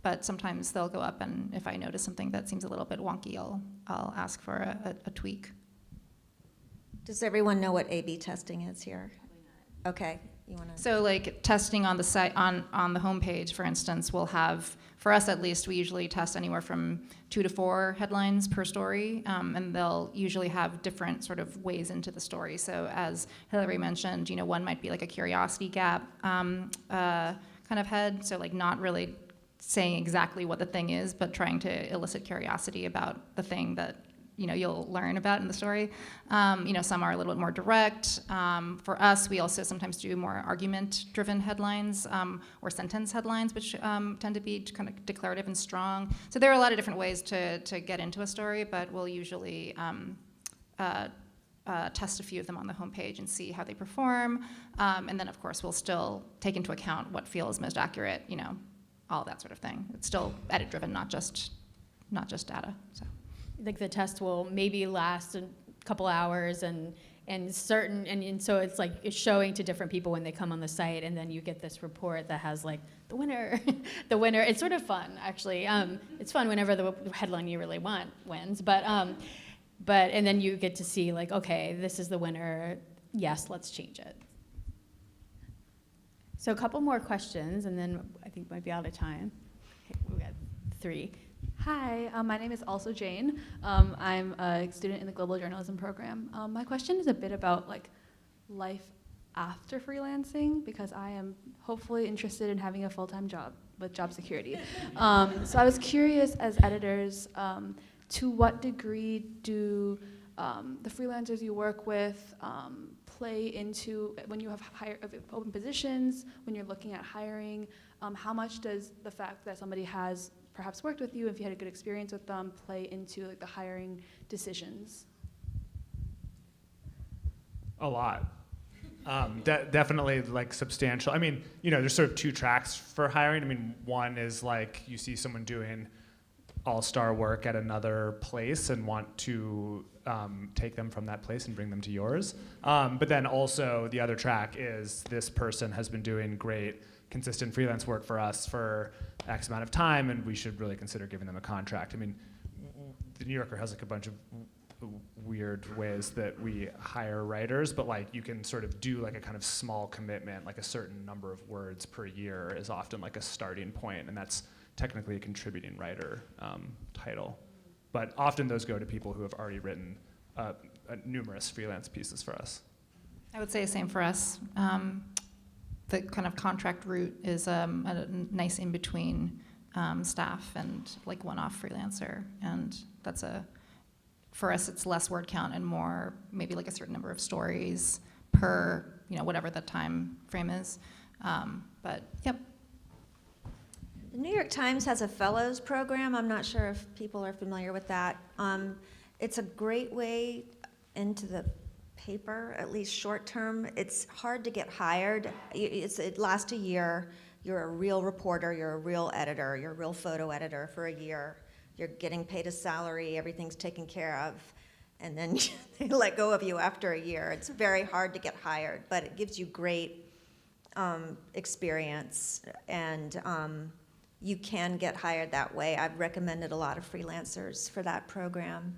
But sometimes they'll go up, and if I notice something that seems a little bit wonky, I'll ask for a tweak. Does everyone know what A/B testing is here? Okay, you want to? So, like testing on the site on the homepage, for instance, we'll have, for us at least, we usually test anywhere from 2 to 4 headlines per story, and they'll usually have different sort of ways into the story. So, as Hilary mentioned, you know, one might be like a curiosity gap kind of head, so like not really saying exactly what the thing is, but trying to elicit curiosity about the thing that, you know, you'll learn about in the story. You know, some are a little bit more direct. For us, we also sometimes do more argument-driven headlines or sentence headlines, which tend to be kind of declarative and strong. So there are a lot of different ways to get into a story, but we'll usually test a few of them on the homepage and see how they perform. And then, of course, we'll still take into account what feels most accurate, you know, all that sort of thing. It's still edit-driven, not just data. So. Like the test will maybe last a couple hours and so it's like it's showing to different people when they come on the site, and then you get this report that has like the winner. It's sort of fun, actually. It's fun whenever the headline you really want wins, but and then you get to see like, okay, this is the winner. Yes, let's change it. So a couple more questions, and then I think we might be out of time. Okay, we got 3. Hi, my name is also Jane. I'm a student in the global journalism program. My question is a bit about like life after freelancing, because I am hopefully interested in having a full-time job with job security. So I was curious, as editors, to what degree do the freelancers you work with play into when you have open positions, when you're looking at hiring? How much does the fact that somebody has perhaps worked with you, if you had a good experience with them, play into like the hiring decisions? A lot. Definitely like substantial. I mean, you know, there's sort of 2 tracks for hiring. I mean, one is like you see someone doing all-star work at another place and want to take them from that place and bring them to yours. But then also the other track is this person has been doing great, consistent freelance work for us for X amount of time, and we should really consider giving them a contract. I mean, the New Yorker has like a bunch of weird ways that we hire writers, but like you can sort of do like a kind of small commitment, like a certain number of words per year is often like a starting point, and that's technically a contributing writer title. But often those go to people who have already written numerous freelance pieces for us. I would say the same for us. The kind of contract route is a nice in-between staff and like one-off freelancer, and that's for us it's less word count and more maybe like a certain number of stories per, whatever the time frame is. But yep. The New York Times has a fellows program. I'm not sure if people are familiar with that. It's a great way into the paper, at least short term. It's hard to get hired. It lasts a year. You're a real reporter, you're a real editor, you're a real photo editor for a year. You're getting paid a salary, everything's taken care of, and then they let go of you after a year. It's very hard to get hired, but it gives you great experience, and you can get hired that way. I've recommended a lot of freelancers for that program.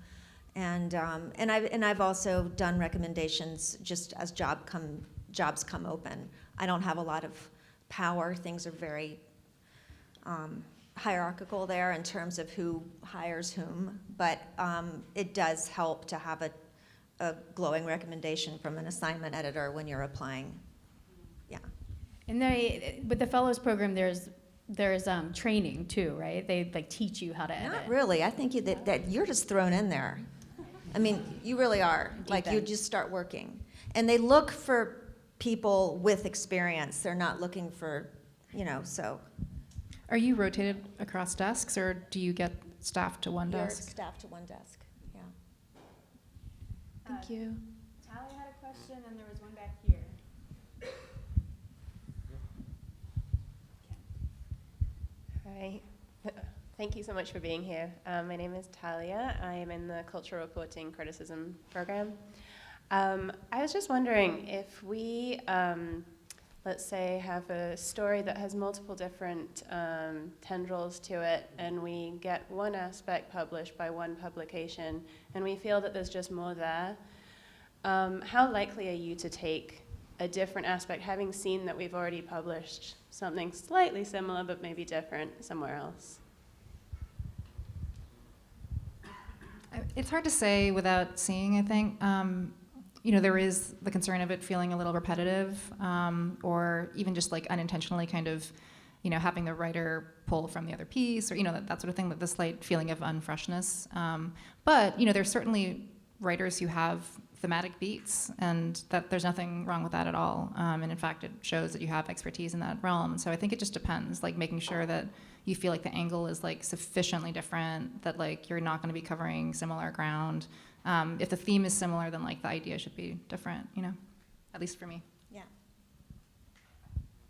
And I've also done recommendations just as jobs come open. I don't have a lot of power. Things are very hierarchical there in terms of who hires whom, but it does help to have a glowing recommendation from an assignment editor when you're applying. Yeah. And with the fellows program, there's training too, right? They like teach you how to edit. Not really. I think that you're just thrown in there. I mean, you really are. Like, you just start working. And they look for people with experience. They're not looking for, so. Are you rotated across desks, or do you get staffed to one You're desk? staffed to one desk, yeah. Thank you. Tally had a question, and there was one back here. Hi. Thank you so much for being here. My name is Talia. I am in the Cultural Reporting Criticism program. I was just wondering if we, let's say, have a story that has multiple different tendrils to it, and we get one aspect published by one publication, and we feel that there's just more there. How likely are you to take a different aspect, having seen that we've already published something slightly similar but maybe different somewhere else? It's hard to say without seeing, I think. There is the concern of it feeling a little repetitive, or even just like unintentionally kind of, having the writer pull from the other piece, or, that sort of thing, with the slight feeling of unfreshness. But, there's certainly writers who have thematic beats, and that there's nothing wrong with that at all. And in fact, it shows that you have expertise in that realm. So I think it just depends, like making sure that you feel like the angle is like sufficiently different, that like you're not going to be covering similar ground. If the theme is similar, then like the idea should be different, at least for me. Yeah.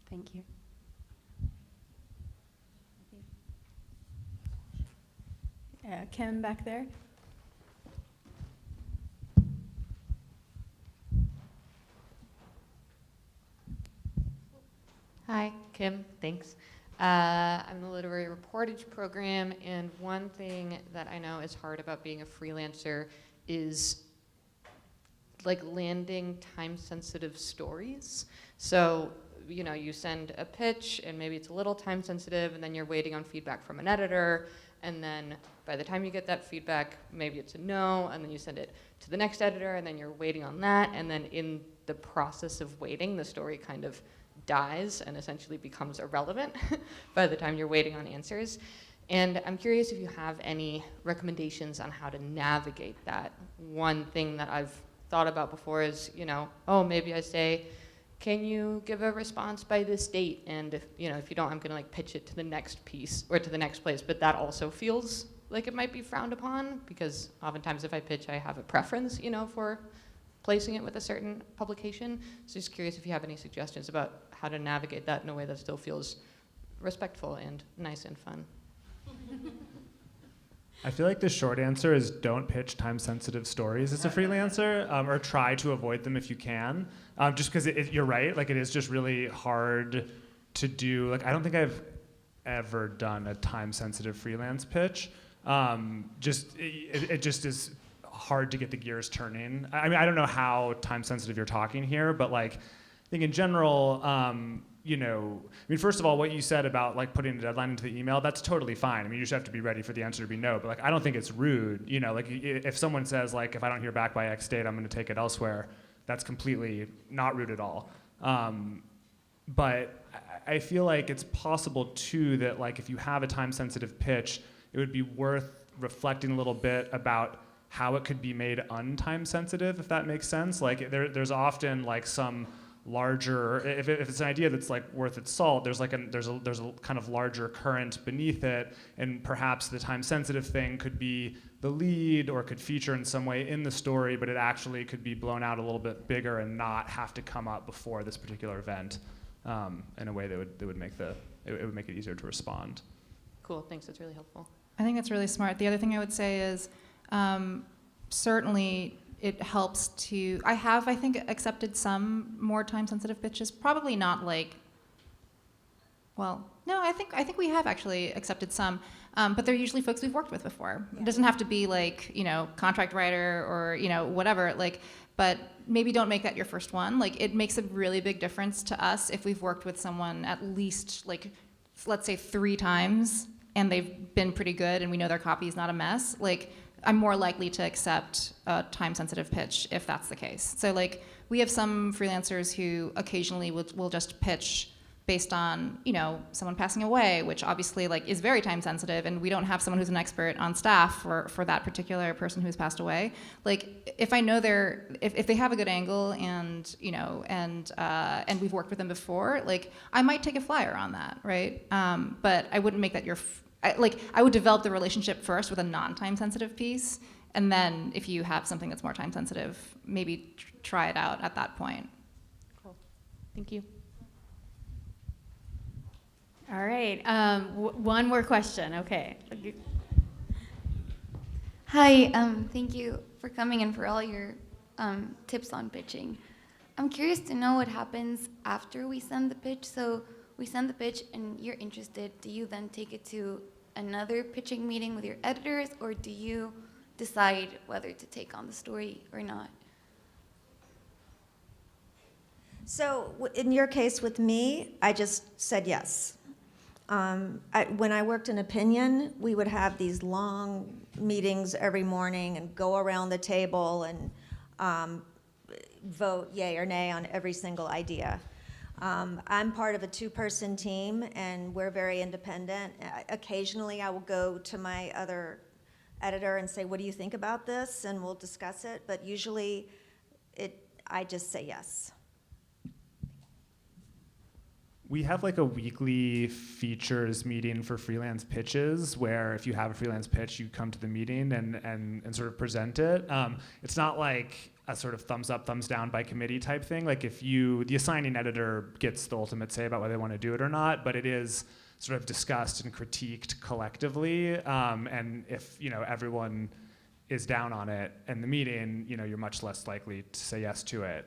Thank you. Kim back there. Hi, Kim, thanks. I'm in the literary reportage program, and one thing that I know is hard about being a freelancer is like landing time-sensitive stories. So, you send a pitch, and maybe it's a little time-sensitive, and then you're waiting on feedback from an editor, and then by the time you get that feedback, maybe it's a no, and then you send it to the next editor, and then you're waiting on that, and then in the process of waiting, the story kind of dies and essentially becomes irrelevant by the time you're waiting on answers. And I'm curious if you have any recommendations on how to navigate that. One thing that I've thought about before is, maybe I say, can you give a response by this date? And if you don't, I'm gonna like pitch it to the next piece or to the next place, but that also feels like it might be frowned upon, because oftentimes if I pitch, I have a preference, for placing it with a certain publication. So just curious if you have any suggestions about how to navigate that in a way that still feels respectful and nice and fun. I feel like the short answer is don't pitch time-sensitive stories as a freelancer, or try to avoid them if you can. Just because you're right, like it is just really hard to do. Like I don't think I've ever done a time-sensitive freelance pitch. It just is hard to get the gears turning. I mean, I don't know how time-sensitive you're talking here, but like, I think in general, you know, I mean, first of all, what you said about like putting a deadline into the email, that's totally fine. I mean, you just have to be ready for the answer to be no. But like, I don't think it's rude. You know, like if someone says like, if I don't hear back by X date, I'm going to take it elsewhere. That's completely not rude at all. But I feel like it's possible too that like if you have a time-sensitive pitch, it would be worth reflecting a little bit about how it could be made untime sensitive, if that makes sense. Like there's often like some larger, if it's an idea that's like worth its salt, there's a kind of larger current beneath it, and perhaps the time sensitive thing could be the lead or could feature in some way in the story, but it actually could be blown out a little bit bigger and not have to come up before this particular event in a way that would make it easier to respond. Cool, thanks, that's really helpful. I think that's really smart. The other thing I would say is certainly it helps to, I think, accepted some more time-sensitive pitches. Probably not like, well, no, I think we have actually accepted some, but they're usually folks we've worked with before. Yeah. It doesn't have to be like, you know, contract writer or, you know, whatever, like, but maybe don't make that your first one. Like, it makes a really big difference to us if we've worked with someone at least, like, let's say 3 times, and they've been pretty good and we know their copy is not a mess. Like, I'm more likely to accept a time-sensitive pitch if that's the case. So like, we have some freelancers who occasionally will just pitch based on, you know, someone passing away, which obviously like is very time-sensitive, and we don't have someone who's an expert on staff for that particular person who's passed away. Like, if I know if they have a good angle and, you know, and we've worked with them before, like, I might take a flyer on that, right? But I wouldn't make that your I would develop the relationship first with a non-time sensitive piece, and then if you have something that's more time sensitive, maybe try it out at that point. Cool. Thank you. All right, one more question, okay. Hi, thank you for coming and for all your tips on pitching. I'm curious to know what happens after we send the pitch. So we send the pitch and you're interested. Do you then take it to another pitching meeting with your editors, or do you decide whether to take on the story or not? So in your case with me, I just said yes. When I worked in opinion, we would have these long meetings every morning and go around the table and vote yay or nay on every single idea. I'm part of a 2-person team, and we're very independent. Occasionally, I will go to my other editor and say, what do you think about this? And we'll discuss it, but usually I just say yes. We have like a weekly features meeting for freelance pitches, where if you have a freelance pitch, you come to the meeting and sort of present it. It's not like a sort of thumbs up, thumbs down by committee type thing. Like if the assigning editor gets the ultimate say about whether they want to do it or not, but it is sort of discussed and critiqued collectively. And if, you know, everyone is down on it in the meeting, you know, you're much less likely to say yes to it.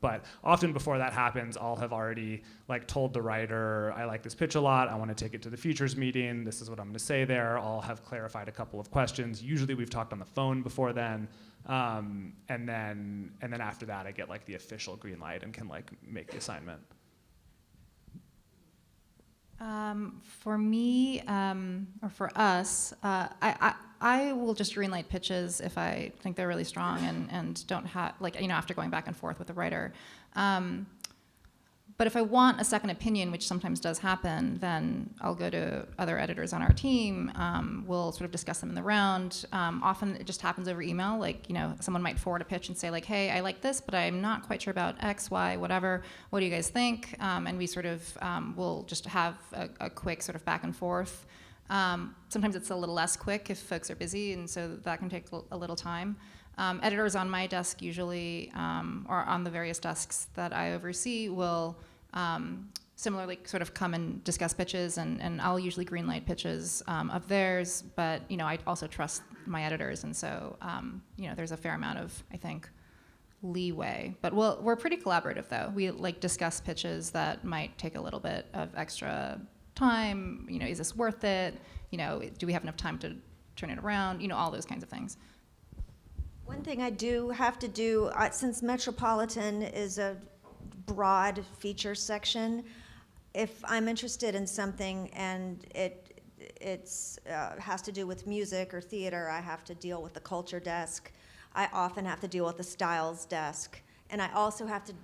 But often before that happens, I'll have already like told the writer, I like this pitch a lot, I want to take it to the features meeting, this is what I'm going to say there. I'll have clarified a couple of questions. Usually we've talked on the phone before then. And then after that, I get like the official green light and can like make the assignment. For me, or for us, I will just greenlight pitches if I think they're really strong and don't have, like, you know, after going back and forth with the writer. But if I want a second opinion, which sometimes does happen, then I'll go to other editors on our team. We'll sort of discuss them in the round. Often it just happens over email. Like, you know, someone might forward a pitch and say like, hey, I like this, but I'm not quite sure about X, Y, whatever. What do you guys think? And we sort of will just have a quick sort of back and forth. Sometimes it's a little less quick if folks are busy, and so that can take a little time. Editors on my desk usually, or on the various desks that I oversee, will similarly sort of come and discuss pitches, and I'll usually greenlight pitches of theirs, but I also trust my editors, and so there's a fair amount of, I think, leeway. But we're pretty collaborative though. We discuss pitches that might take a little bit of extra time. Is this worth it? Do we have enough time to turn it around? All those kinds of things. One thing I do have to do, since Metropolitan is a broad feature section, if I'm interested in something and it has to do with music or theater, I have to deal with the culture desk. I often have to deal with the styles desk. And I also have to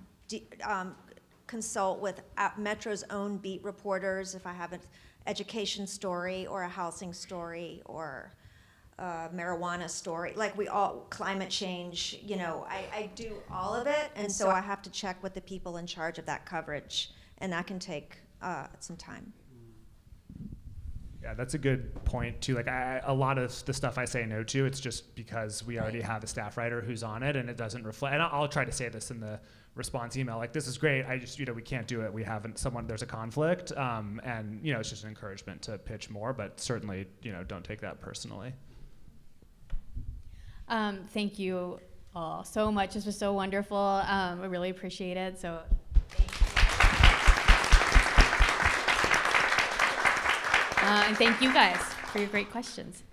consult with Metro's own beat reporters if I have an education story or a housing story or marijuana story, climate change, I do all of it, and so I have to check with the people in charge of that coverage, and that can take some time. Yeah, that's a good point too. A lot of the stuff I say no to, it's just because we already have a staff writer who's on it, and it doesn't reflect. And I'll try to say this in the response email, this is great. I just, we can't do it. We haven't. There's a conflict, and it's just an encouragement to pitch more. But certainly, don't take that personally. Thank you all so much. This was so wonderful. I really appreciate it. So thank you. And thank you guys for your great questions.